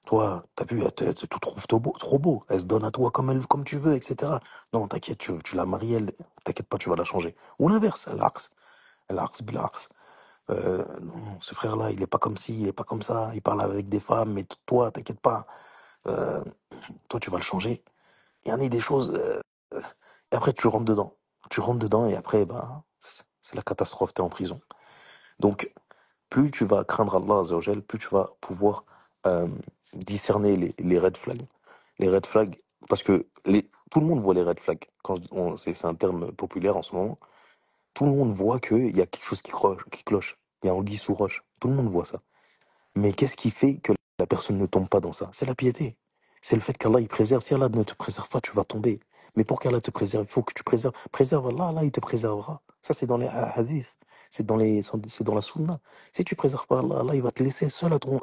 S1: Toi, t'as vu, elle te trouve trop beau. Elle se donne à toi comme tu veux, etc. Non, t'inquiète, tu la maries, elle, t'inquiète pas, tu vas la changer. Ou l'inverse, elle arxe, bilarxe. Non, ce frère-là, il est pas comme ci, il est pas comme ça, il parle avec des femmes, mais toi, t'inquiète pas, euh, toi, tu vas le changer. Il y en a des choses, et après, tu rentres dedans. Tu rentres dedans, et après, ben, c'est la catastrophe, t'es en prison. Donc, plus tu vas craindre Allah Azzawajal, plus tu vas pouvoir euh, discerner les red flags. Les red flags, parce que tout le monde voit les red flags. C'est un terme populaire en ce moment. Tout le monde voit qu'il y a quelque chose qui cloche. Il y a anguille sous roche. Tout le monde voit ça. Mais qu'est-ce qui fait que la personne ne tombe pas dans ça? C'est la piété. C'est le fait qu'Allah il préserve. Si Allah ne te préserve pas, tu vas tomber. Mais pour qu'Allah te préserve, il faut que tu préserves. Préserve Allah, Allah il te préservera. Ça, c'est dans les hadiths. C'est dans la sunna. Si tu préserves pas Allah, Allah il va te laisser seul à ton,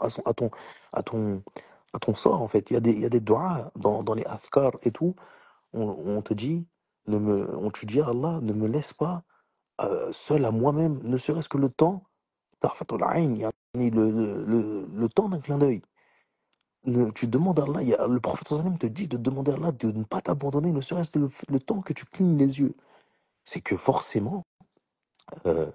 S1: à ton sort, en fait. Il y a des du'as dans les afkars et tout. On te dit, tu dis à Allah, ne me laisse pas seul à moi-même, ne serait-ce que le temps, tarfatul ayn, yani le temps d'un clin d'œil. Tu demandes à Allah, le prophète sallallahu alayhi wa sallam te dit de demander à Allah de ne pas t'abandonner, ne serait-ce que le temps que tu clignes les yeux. C'est que forcément, euh,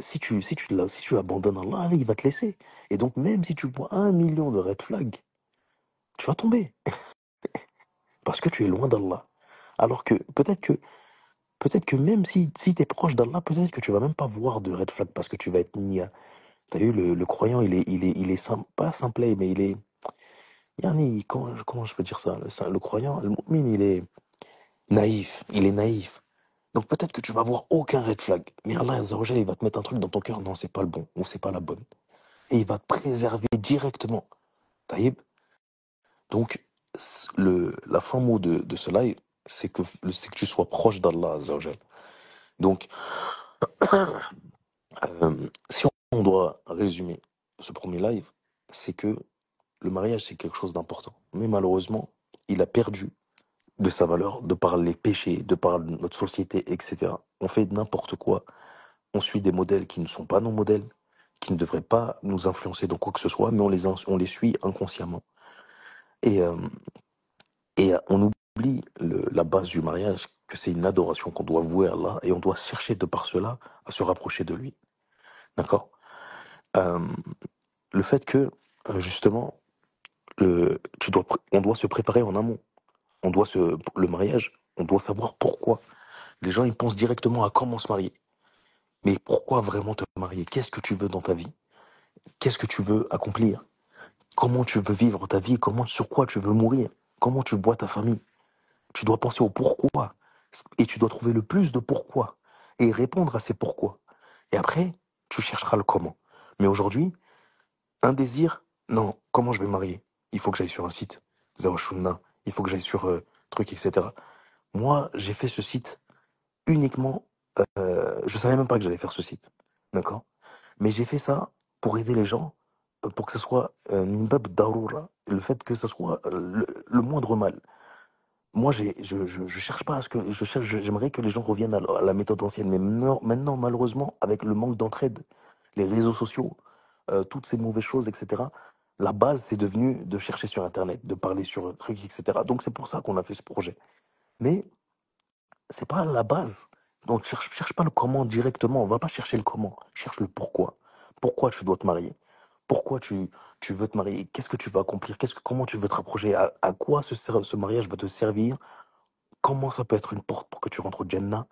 S1: si tu abandonnes Allah, Allah, il va te laisser. Et donc, même si tu vois 1 million de red flags, tu vas tomber. Parce que tu es loin d'Allah. Alors que peut-être que même si tu es proche d'Allah, peut-être que tu vas même pas voir de red flag parce que tu vas être nia. T'as vu, le croyant, il est pas simplet, mais il est. Yani, comment je peux dire ça? Le croyant, le mu'min, il est naïf. Il est naïf. Donc peut-être que tu vas voir aucun red flag. Mais Allah Azza wa Jalla, il va te mettre un truc dans ton cœur. Non, c'est pas le bon. Ou c'est pas la bonne. Et il va te préserver directement. Taïb. Donc, la fin mot de ce live, c'est que tu sois proche d'Allah Azza wa Jalla. Donc, si on doit résumer ce premier live, c'est que le mariage, c'est quelque chose d'important. Mais malheureusement, il a perdu de sa valeur, de par les péchés, de par notre société, etc. On fait n'importe quoi. On suit des modèles qui ne sont pas nos modèles, qui ne devraient pas nous influencer dans quoi que ce soit, mais on les suit inconsciemment. Et, euh, et on oublie la base du mariage, que c'est une adoration qu'on doit vouer à Allah, et on doit chercher de par cela à se rapprocher de lui. D'accord? Euh, le fait que, justement, on doit se préparer en amont. Le mariage, on doit savoir pourquoi. Les gens, ils pensent directement à comment se marier. Mais pourquoi vraiment te marier? Qu'est-ce que tu veux dans ta vie? Qu'est-ce que tu veux accomplir? Comment tu veux vivre ta vie? Sur quoi tu veux mourir? Comment tu vois ta famille? Tu dois penser au pourquoi. Et tu dois trouver le plus de pourquoi. Et répondre à ces pourquoi. Et après, tu chercheras le comment. Mais aujourd'hui, un désir, non, comment je vais me marier? Il faut que j'aille sur un site, Zawashunna, il faut que j'aille sur truc, etc. Moi, j'ai fait ce site uniquement, je savais même pas que j'allais faire ce site, d'accord? Mais j'ai fait ça pour aider les gens, pour que ce soit min bab darura, le fait que ce soit le moindre mal. Moi, je cherche pas à ce que, j'aimerais que les gens reviennent à la méthode ancienne, mais maintenant, malheureusement, avec le manque d'entraide, les réseaux sociaux, toutes ces mauvaises choses, etc. La base, c'est devenu de chercher sur Internet, de parler sur un truc, etc. Donc c'est pour ça qu'on a fait ce projet. Mais c'est pas la base. Donc cherche pas le comment directement. On va pas chercher le comment. Cherche le pourquoi. Pourquoi tu dois te marier? Pourquoi tu veux te marier? Qu'est-ce que tu veux accomplir? Comment tu veux te rapprocher? À quoi ce mariage va te servir? Comment ça peut être une porte pour que tu rentres au Jannah?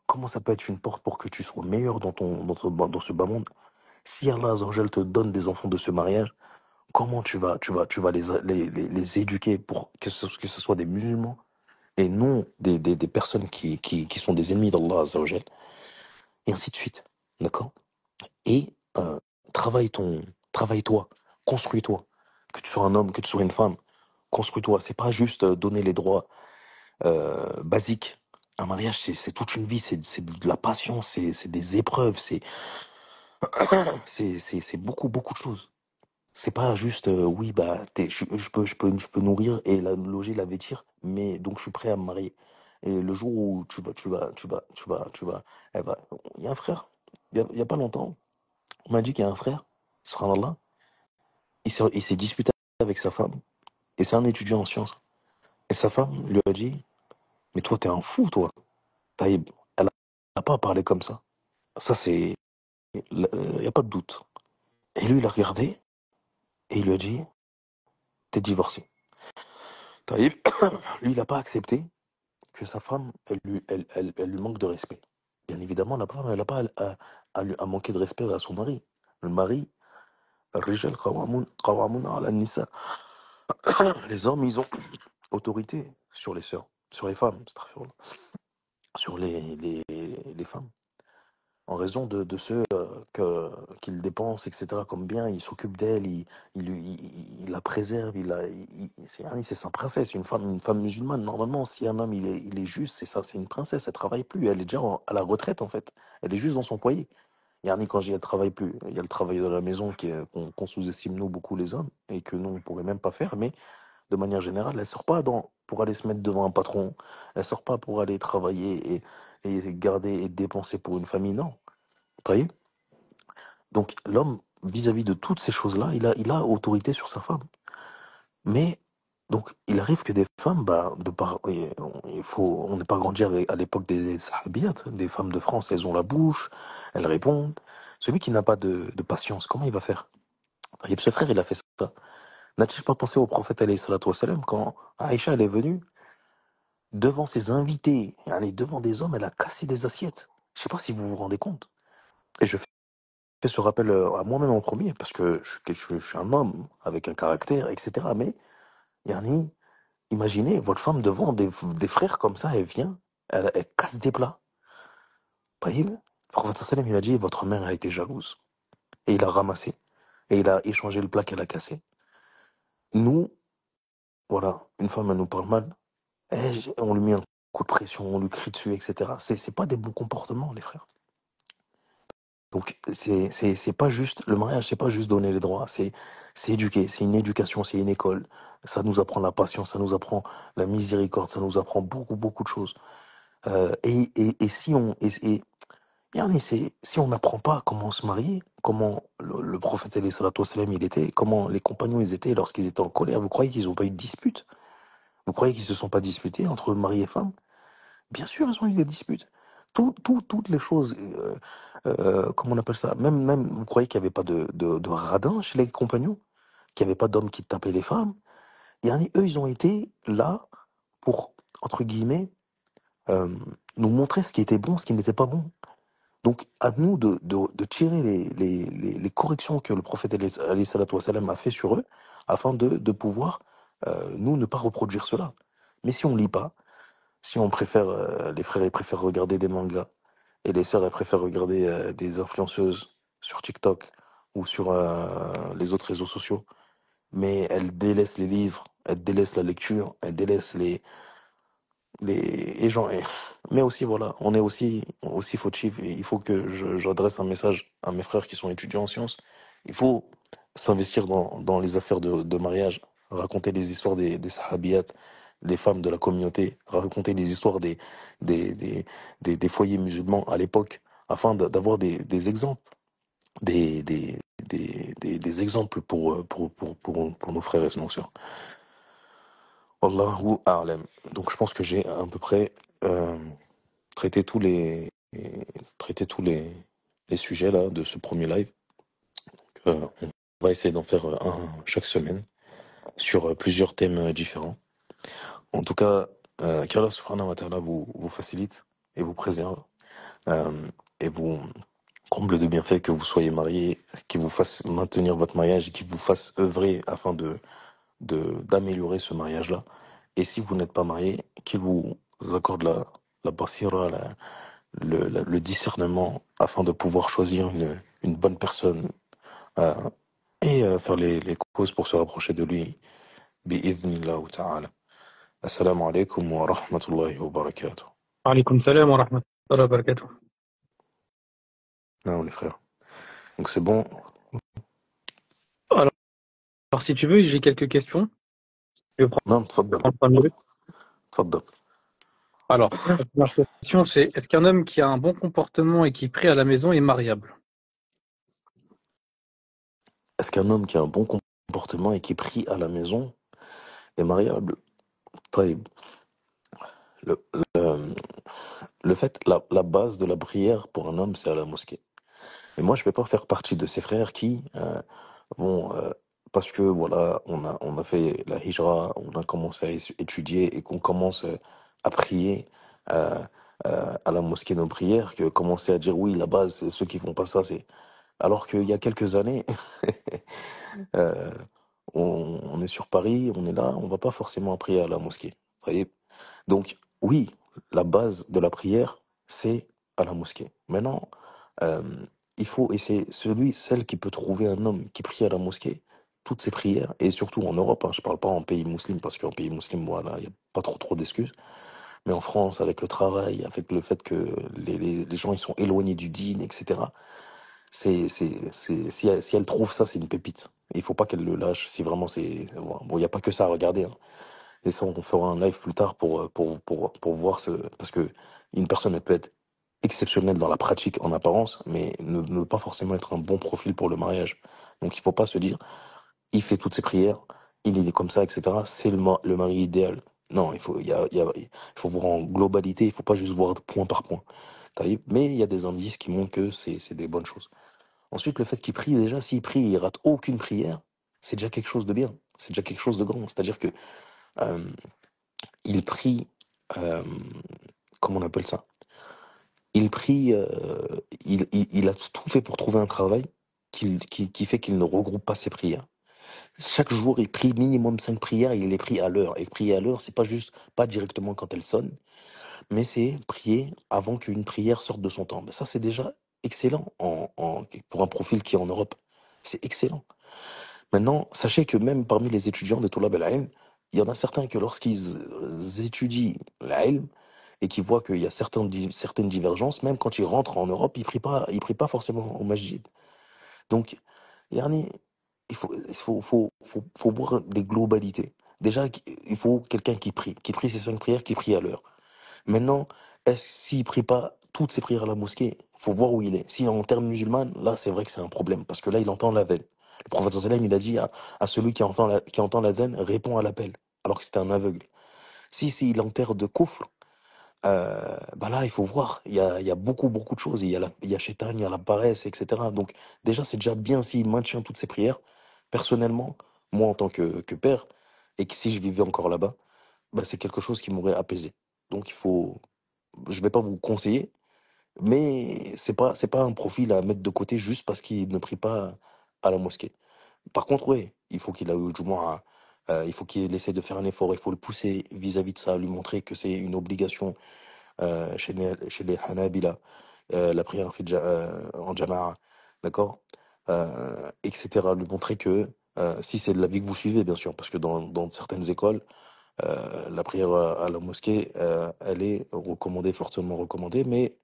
S1: Comment ça peut être une porte pour que tu sois meilleur dans ce bas monde? Si Allah Azzawajal te donne des enfants de ce mariage, comment tu vas les éduquer pour que ce soit des musulmans et non des personnes qui sont des ennemis d'Allah Azzawajal, et ainsi de suite. D'accord? Et travaille travaille-toi, construis-toi. Que tu sois un homme, que tu sois une femme, construis-toi. C'est pas juste donner les droits basiques. Un mariage, c'est toute une vie, c'est de la passion, c'est des épreuves, c'est beaucoup, beaucoup de choses. C'est pas juste, oui, bah, je peux nourrir et loger, la vêtir, mais donc je suis prêt à me marier. Et le jour où tu vas, il y a un frère. y a pas longtemps, on m'a dit qu'il y a un frère, subhanallah, il s'est disputé avec sa femme, et c'est un étudiant en sciences. Et sa femme lui a dit, mais toi, t'es un fou, toi. Taïb, elle a pas parlé comme ça. Ça, c'est. Il n'y a pas de doute. Et lui, il a regardé, et il lui a dit, t'es divorcé. Taïb, lui, il n'a pas accepté que sa femme, elle lui manque de respect. Bien évidemment, la femme, elle n'a pas à manquer de respect à son mari. Le mari, الرجال قوامون على النساء. Les hommes, ils ont autorité sur les sœurs, sur les femmes, astaghfirullah, sur les femmes. En raison de ce qu'il dépense, etc., comme bien, il s'occupe d'elle, il la préserve, c'est sa princesse, une femme musulmane. Normalement, si un homme il est juste, c'est ça, c'est une princesse, elle travaille plus, elle est déjà à la retraite en fait, elle est juste dans son foyer. Yani, quand je dis elle travaille plus, il y a le travail de la maison qu'on sous-estime nous beaucoup les hommes et que nous on pourrait même pas faire, mais de manière générale, elle sort pas pour aller se mettre devant un patron, elle sort pas pour aller travailler et garder et dépenser pour une famille, non. Vous voyez. Donc l'homme, vis-à-vis de toutes ces choses-là, il a autorité sur sa femme. Mais donc il arrive que des femmes, bah, on n'est pas grandi à l'époque des sahabiyat, des femmes de France, elles ont la bouche, elles répondent. Celui qui n'a pas de patience, comment il va faire? Et ce frère, il a fait ça. N'a-t-il pas pensé au prophète alayhi salatu wassalam, quand Aïcha elle est venue devant ses invités, elle est devant des hommes, elle a cassé des assiettes. Je sais pas si vous vous rendez compte. Et je fais ce rappel à moi-même en premier, parce que je suis un homme avec un caractère, etc. Mais, yani, imaginez votre femme devant des frères comme ça, elle vient, elle casse des plats. Taïb, le prophète sallam, il a dit, votre mère a été jalouse. Et il a ramassé. Et il a échangé le plat qu'elle a cassé. Nous, voilà, une femme, elle nous parle mal. On lui met un coup de pression, on lui crie dessus, etc. C'est pas des bons comportements, les frères. Donc, c'est pas juste, le mariage, c'est pas juste donner les droits, c'est éduquer, c'est une éducation, c'est une école. Ça nous apprend la patience, ça nous apprend la miséricorde, ça nous apprend beaucoup, beaucoup de choses. Et si on, yani, si on n'apprend pas comment se marier, comment le prophète, alayhi salatu wassalam, il était, comment les compagnons, ils étaient lorsqu'ils étaient en colère, vous croyez qu'ils n'ont pas eu de dispute? Vous croyez qu'ils se sont pas disputés entre mari et femme? Bien sûr, ils ont eu des disputes. Toutes les choses, comment on appelle ça? Même, vous croyez qu'il n'y avait pas de radin chez les compagnons? Qu'il n'y avait pas d'hommes qui tapaient les femmes? Eux, ils ont été là pour, entre guillemets, euh, nous montrer ce qui était bon, ce qui n'était pas bon. Donc, à nous de tirer les corrections que le prophète alayhi salatu wassalam, a fait sur eux, afin de pouvoir, nous, ne pas reproduire cela. Mais si on lit pas, si on préfère, les frères, ils préfèrent regarder des mangas, et les sœurs, elles préfèrent regarder des influenceuses sur TikTok ou sur les autres réseaux sociaux, mais elles délaissent les livres, elles délaissent la lecture, elles délaissent les gens. Mais aussi, voilà, on est aussi fautif, et il faut que j'adresse un message à mes frères qui sont étudiants en sciences. Il faut s'investir dans les affaires de mariage, raconter les histoires des sahabiyat, les femmes de la communauté, raconter les histoires des, des, des foyers musulmans à l'époque, afin d'avoir des exemples, des exemples pour nos frères et nos sœurs. Wallahu a'lam. Donc je pense que j'ai à peu près euh, traité traité les sujets là de ce premier live. On va essayer d'en faire un chaque semaine sur plusieurs thèmes différents. En tout cas, qu'Allah subhanahu wa ta'ala vous facilite et vous préserve euh, et vous comble de bienfaits, que vous soyez mariés, qu'il vous fasse maintenir votre mariage et qu'il vous fasse œuvrer afin d'améliorer ce mariage-là. Et si vous n'êtes pas marié, qu'il vous accorde la basira, le discernement afin de pouvoir choisir une bonne personne euh, et faire les causes pour se rapprocher de lui. Bi'idhnillah ta'ala. Assalamu alaikum wa rahmatullahi wa barakatuh.
S2: وعليكم السلام ورحمة الله وبركاته.
S1: Non, les frères. Donc c'est bon.
S2: Alors, si tu veux, j'ai quelques questions. Je vais
S1: Non, tfaddal.
S2: prendre 5 minutes.
S1: Tfaddal.
S2: Alors, la première question, c'est est-ce qu'un homme qui a un bon comportement et qui prie à la maison est mariable?
S1: Est-ce qu'un homme qui a un bon comportement et qui prie à la maison est mariable? Taïb. Le, le, le fait, la base de la prière pour un homme, c'est à la mosquée. Et moi, je ne vais pas faire partie de ces frères qui vont, parce que voilà, on a fait la hijra, on a commencé à étudier et qu'on commence à prier euh, à la mosquée nos prières, que commencer à dire oui, la base, ceux qui font pas ça, c'est. Alors qu'il y a quelques années, euh, on est sur Paris, on est là, on va pas forcément prier à la mosquée. Vous voyez. Donc, oui, la base de la prière, c'est à la mosquée. Maintenant, euh, il faut, et c'est celle qui peut trouver un homme qui prie à la mosquée, toutes ses prières, et surtout en Europe, hein, je parle pas en pays musulman, parce qu'en pays musulman, voilà, il n'y a pas trop d'excuses, mais en France, avec le travail, avec le fait que les gens ils sont éloignés du dîn, etc., si elle trouve ça, c'est une pépite. Il faut pas qu'elle le lâche, si vraiment c'est. Bon, il n'y a pas que ça à regarder, hein. Et ça, on fera un live plus tard pour voir ce. Parce que une personne, elle peut être exceptionnelle dans la pratique en apparence, mais ne pas forcément être un bon profil pour le mariage. Donc il faut pas se dire, il fait toutes ses prières, il est comme ça, etc. C'est le mari idéal. Non, il faut voir en globalité, il faut pas juste voir point par point. T'as vu. Mais il y a des indices qui montrent que c'est des bonnes choses. Ensuite, le fait qu'il prie, déjà, s'il prie et il rate aucune prière, c'est déjà quelque chose de bien. C'est déjà quelque chose de grand. C'est-à-dire que euh, il prie, euh, comment on appelle ça? Il prie, il a tout fait pour trouver un travail qui fait qu'il ne regroupe pas ses prières. Chaque jour, il prie minimum 5 prières et il les prie à l'heure. Et prier à l'heure, c'est pas juste, pas directement quand elle sonne, mais c'est prier avant qu'une prière sorte de son temps. Ben ça, c'est déjà excellent pour un profil qui est en Europe. C'est excellent. Maintenant, sachez que même parmi les étudiants de Toulab el-Ilm, il y en a certains que lorsqu'ils étudient l'ilm et qu'ils voient qu'il y a certaines divergences, même quand ils rentrent en Europe, ils prient pas forcément au masjid. Donc, yani, faut voir des globalités. Déjà, il faut quelqu'un qui prie ses 5 prières, qui prie à l'heure. Maintenant, s'il prie pas toutes ses prières à la mosquée, faut voir où il est. Si en termes musulmans, là, c'est vrai que c'est un problème, parce que là, il entend l'adhan. Le prophète sallallahu alayhi wa sallam, il a dit à celui qui entend l'adhan, réponds à l'appel, alors que c'était un aveugle. Si il enterre de kufr, bah là, il faut voir. Il y a beaucoup de choses. Il y a Shaitan, il y a la paresse, etc. Donc, déjà, c'est déjà bien s'il maintient toutes ses prières. Personnellement, moi, en tant que père, et que si je vivais encore là-bas, bah, c'est quelque chose qui m'aurait apaisé. Donc, je vais pas vous conseiller, mais c'est pas un profil à mettre de côté juste parce qu'il ne prie pas à la mosquée. Par contre, oui, il faut qu'il aille au Jumu'ah, il faut qu'il essaie de faire un effort, il faut le pousser vis-à-vis de ça, lui montrer que c'est une obligation chez les Hanabila, la prière en Jama'a, d'accord? Etc. Lui montrer que, si c'est de la vie que vous suivez, bien sûr, parce que dans certaines écoles, la prière à la mosquée, elle est recommandée, fortement recommandée, mais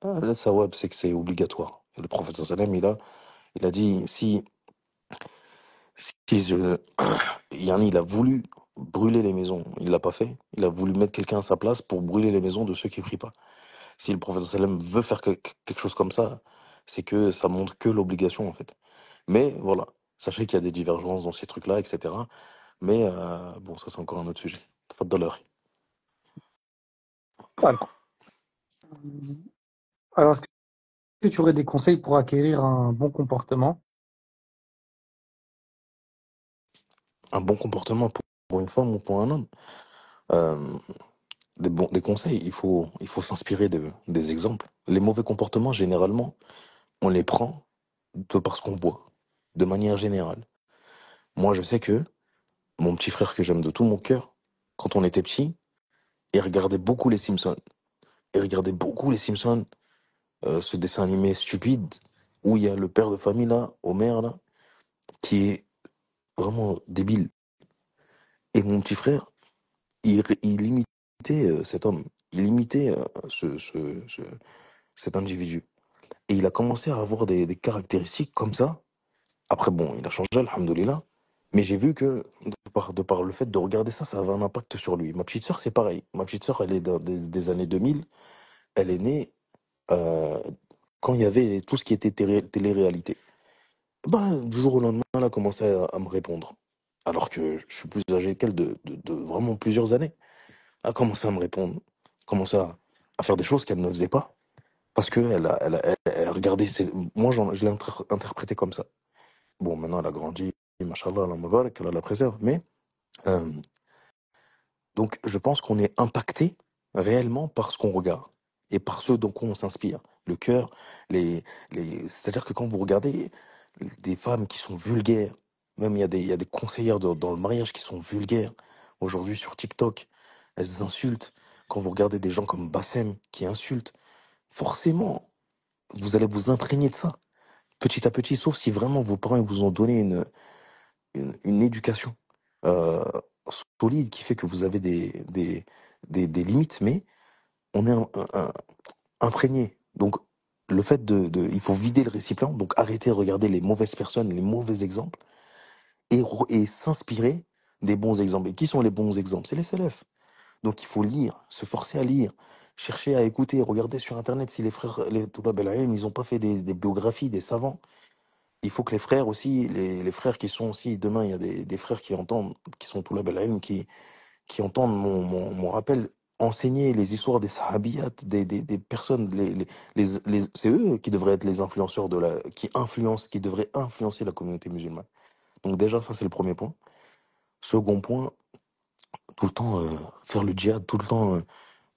S1: le sawab, c'est que c'est obligatoire. Et le prophète sallam, il a dit, si je, Yani, il a voulu brûler les maisons, il l'a pas fait, il a voulu mettre quelqu'un à sa place pour brûler les maisons de ceux qui prient pas. Si le prophète sallam veut faire quelque chose comme ça, c'est que ça montre que l'obligation, en fait. Mais voilà, sachez qu'il y a des divergences dans ces trucs-là, etc. Mais bon, ça c'est encore un autre sujet. Tfaddal, akhi.
S2: Alors, alors, est-ce que tu aurais des conseils pour acquérir un bon comportement?
S1: Un bon comportement pour une femme ou pour un homme. Euh, des conseils, il faut s'inspirer des exemples. Les mauvais comportements, généralement, on les prend de parce qu'on voit, de manière générale. Moi, je sais que mon petit frère que j'aime de tout mon cœur, quand on était petit, il regardait beaucoup les Simpsons. Il regardait beaucoup les Simpsons, ce dessin animé stupide, où il y a le père de famille, là, Homer, là, qui est vraiment débile. Et mon petit frère, il imitait cet homme. Il imitait cet individu. Et il a commencé à avoir des caractéristiques comme ça. Après, bon, il a changé, alhamdoulilah. Mais j'ai vu que, de par le fait de regarder ça, ça avait un impact sur lui. Ma petite sœur, c'est pareil. Ma petite sœur, elle est des années 2000. Elle est née euh, quand il y avait tout ce qui était télé-réalité. Bah, du jour au lendemain, elle a commencé à me répondre. Alors que je suis plus âgé qu'elle de vraiment plusieurs années. Elle a commencé à me répondre, commencé à faire des choses qu'elle ne faisait pas. Parce qu'elle regardait moi, je l'ai interprété comme ça. Bon, maintenant, elle a grandi, machallah, Allah Mubarak, qu'Allah la préserve. Mais, euh, donc, je pense qu'on est impacté réellement par ce qu'on regarde et par ceux dont on s'inspire. Le cœur, les, c'est-à-dire que quand vous regardez des femmes qui sont vulgaires, même il y a des conseillères dans le mariage qui sont vulgaires aujourd'hui sur TikTok, elles insultent. Quand vous regardez des gens comme Bassem qui insultent, forcément, vous allez vous imprégner de ça, petit à petit, sauf si vraiment vos parents vous ont donné une éducation euh, solide qui fait que vous avez des limites, mais on est imprégné. Donc, le fait il faut vider le récipient, donc arrêter de regarder les mauvaises personnes, les mauvais exemples, et s'inspirer des bons exemples. Et qui sont les bons exemples? C'est les CLF. Donc, il faut lire, se forcer à lire, chercher à écouter, regarder sur Internet si les frères, les Toubab El Aïm, ils n'ont pas fait des biographies des savants. Il faut que les frères aussi, les frères qui sont aussi, demain, il y a des frères qui entendent, qui sont Toubab El Aïm, qui entendent mon rappel, enseigner les histoires des sahabiyat, des personnes, c'est eux qui devraient être les influenceurs qui devraient influencer la communauté musulmane. Donc déjà, ça c'est le premier point. Second point, tout le temps faire le djihad, tout le temps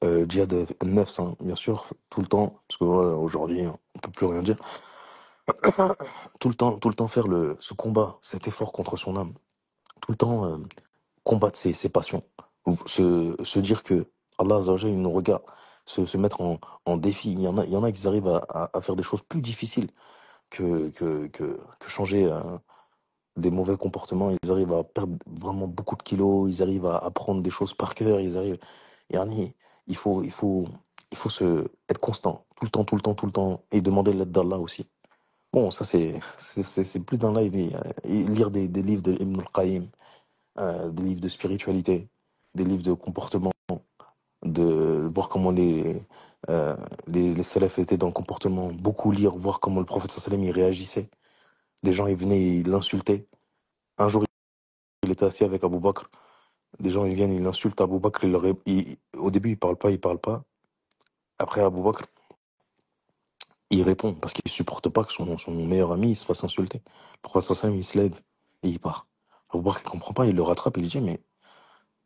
S1: djihad neuf, hein, bien sûr, tout le temps, parce que voilà, aujourd'hui, on peut plus rien dire. Tout le temps faire ce combat, cet effort contre son âme. Tout le temps combattre ses passions, ou se dire que Allah Azza wa Jalla, il nous regarde, se mettre en défi. Il y en a qui arrivent à faire des choses plus difficiles que changer des mauvais comportements. Ils arrivent à perdre vraiment beaucoup de kilos, ils arrivent à apprendre des choses par cœur, ils arrivent. Yani, il faut, il faut, il faut être constant, tout le temps, tout le temps, tout le temps, et demander l'aide d'Allah aussi. Bon, ça c'est plus d'un live, et lire des livres de Ibn al-Qayyim, des livres de spiritualité, des livres de comportement, de voir comment les salafs étaient dans le comportement, beaucoup lire, voir comment le prophète sallam il réagissait. Des gens ils venaient, ils l'insultaient. Un jour il était assis avec Abou Bakr, des gens ils viennent, ils l'insultent Abou Bakr, au début il parle pas. Après Abou Bakr, il répond parce qu'il supporte pas que son meilleur ami il se fasse insulter. Le prophète sallam il se lève et il part. Abou Bakr il comprend pas, il le rattrape et il dit mais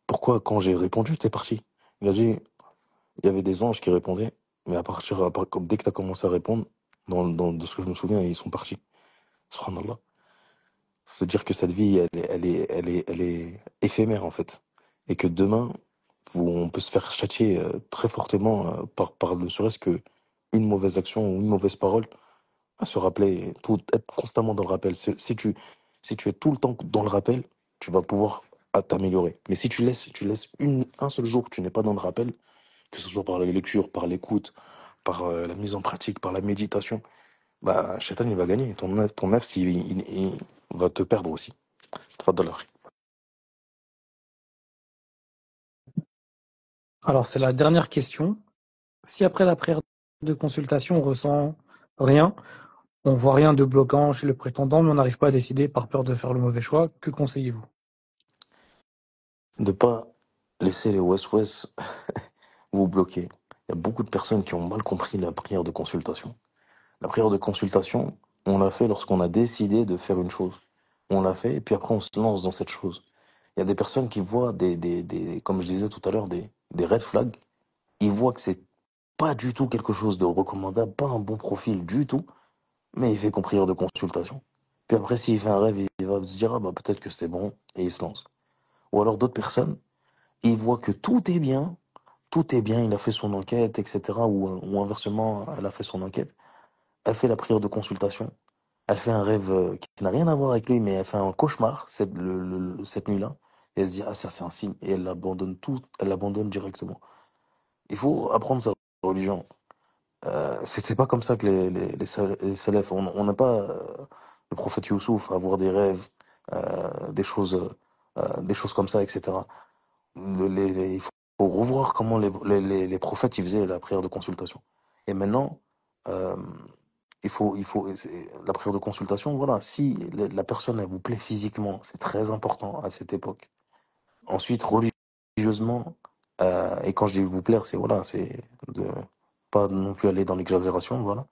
S1: pourquoi quand j'ai répondu t'es parti? Il a dit il y avait des anges qui répondaient, mais comme dès que tu as commencé à répondre, de ce que je me souviens, ils sont partis. Subhanallah. Se dire que cette vie, elle est éphémère, en fait. Et que demain, on peut se faire châtier très fortement par ne serait-ce que une mauvaise action ou une mauvaise parole, à se rappeler, être constamment dans le rappel. Si tu es tout le temps dans le rappel, tu vas pouvoir t'améliorer. Mais si tu laisses un seul jour que tu n'es pas dans le rappel, que ce soit par la lecture, par l'écoute, par la mise en pratique, par la méditation, bah, Shaitan, il va gagner. Ton nafs, il va te perdre aussi. Tfaddal, akhi.
S2: Alors, c'est la dernière question. Si après la prière de consultation, on ressent rien, on voit rien de bloquant chez le prétendant, mais on n'arrive pas à décider par peur de faire le mauvais choix, que conseillez-vous?
S1: Ne pas laisser les west vous bloquer. Il y a beaucoup de personnes qui ont mal compris la prière de consultation. La prière de consultation, on l'a fait lorsqu'on a décidé de faire une chose. On l'a fait et puis après on se lance dans cette chose. Il y a des personnes qui voient comme je disais tout à l'heure, des red flags. Ils voient que c'est pas du tout quelque chose de recommandable, pas un bon profil du tout, mais il fait qu'en prière de consultation. Puis après, s'il fait un rêve, il va se dire, ah bah peut-être que c'est bon, et il se lance. Ou alors d'autres personnes, ils voient que tout est bien, il a fait son enquête, etc. Ou inversement, elle a fait son enquête. Elle fait la prière de consultation. Elle fait un rêve qui n'a rien à voir avec lui, mais elle fait un cauchemar cette nuit-là. Et elle se dit, ah ça c'est un signe. Et elle abandonne tout, elle l'abandonne directement. Il faut apprendre sa religion. C'était pas comme ça que les salafs. On n'a pas le prophète Youssouf à avoir des rêves. des choses comme ça, etc. Il faut revoir comment les prophètes ils faisaient la prière de consultation. Et maintenant, euh, la prière de consultation, voilà, si la personne elle vous plaît physiquement, c'est très important à cette époque. Ensuite, religieusement, et quand je dis vous plaire, c'est voilà, c'est de pas non plus aller dans l'exagération, voilà.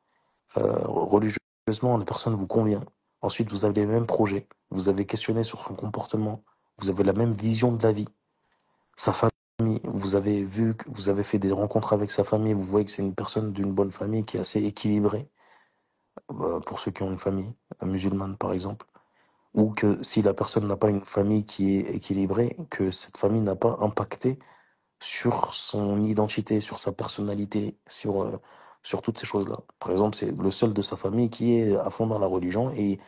S1: Religieusement, la personne vous convient. Ensuite, vous avez les mêmes projets, vous avez questionné sur son comportement, vous avez la même vision de la vie, sa famille, vous avez vu, vous avez fait des rencontres avec sa famille, vous voyez que c'est une personne d'une bonne famille qui est assez équilibrée, pour ceux qui ont une famille musulmane par exemple, ou que si la personne n'a pas une famille qui est équilibrée, que cette famille n'a pas impacté sur son identité, sur sa personnalité, sur toutes ces choses-là. Par exemple, c'est le seul de sa famille qui est à fond dans la religion et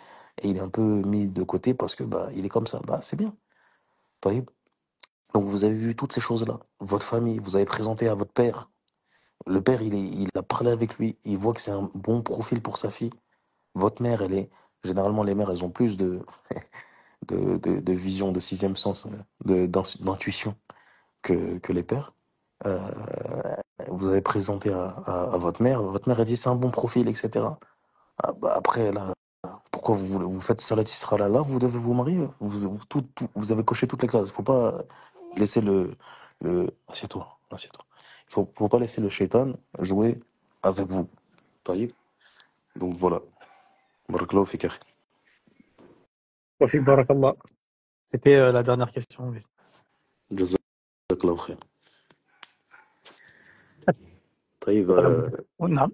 S1: il est un peu mis de côté parce que bah, il est comme ça. Bah, c'est bien. Vous voyez. Donc vous avez vu toutes ces choses-là. Votre famille, vous avez présenté à votre père. Le père, il a parlé avec lui. Il voit que c'est un bon profil pour sa fille. Votre mère, elle est... Généralement, les mères, elles ont plus de vision, de sixième sens, d'intuition que les pères. Euh, Vous avez présenté à votre mère a dit c'est un bon profil, etc. Ah, bah, après, là, pourquoi vous faites Salat Israël là, vous devez vous marier. Vous avez coché toutes les cases. Faut pas laisser assieds-toi, assieds-toi. Faut pas laisser le shaitan jouer avec vous. Taïb. Donc voilà. Barakallahu fik, akhi.
S2: Wafik Barakallah. C'était la dernière question. Oui.
S1: Jazakallahu khair. طيب
S2: نعم.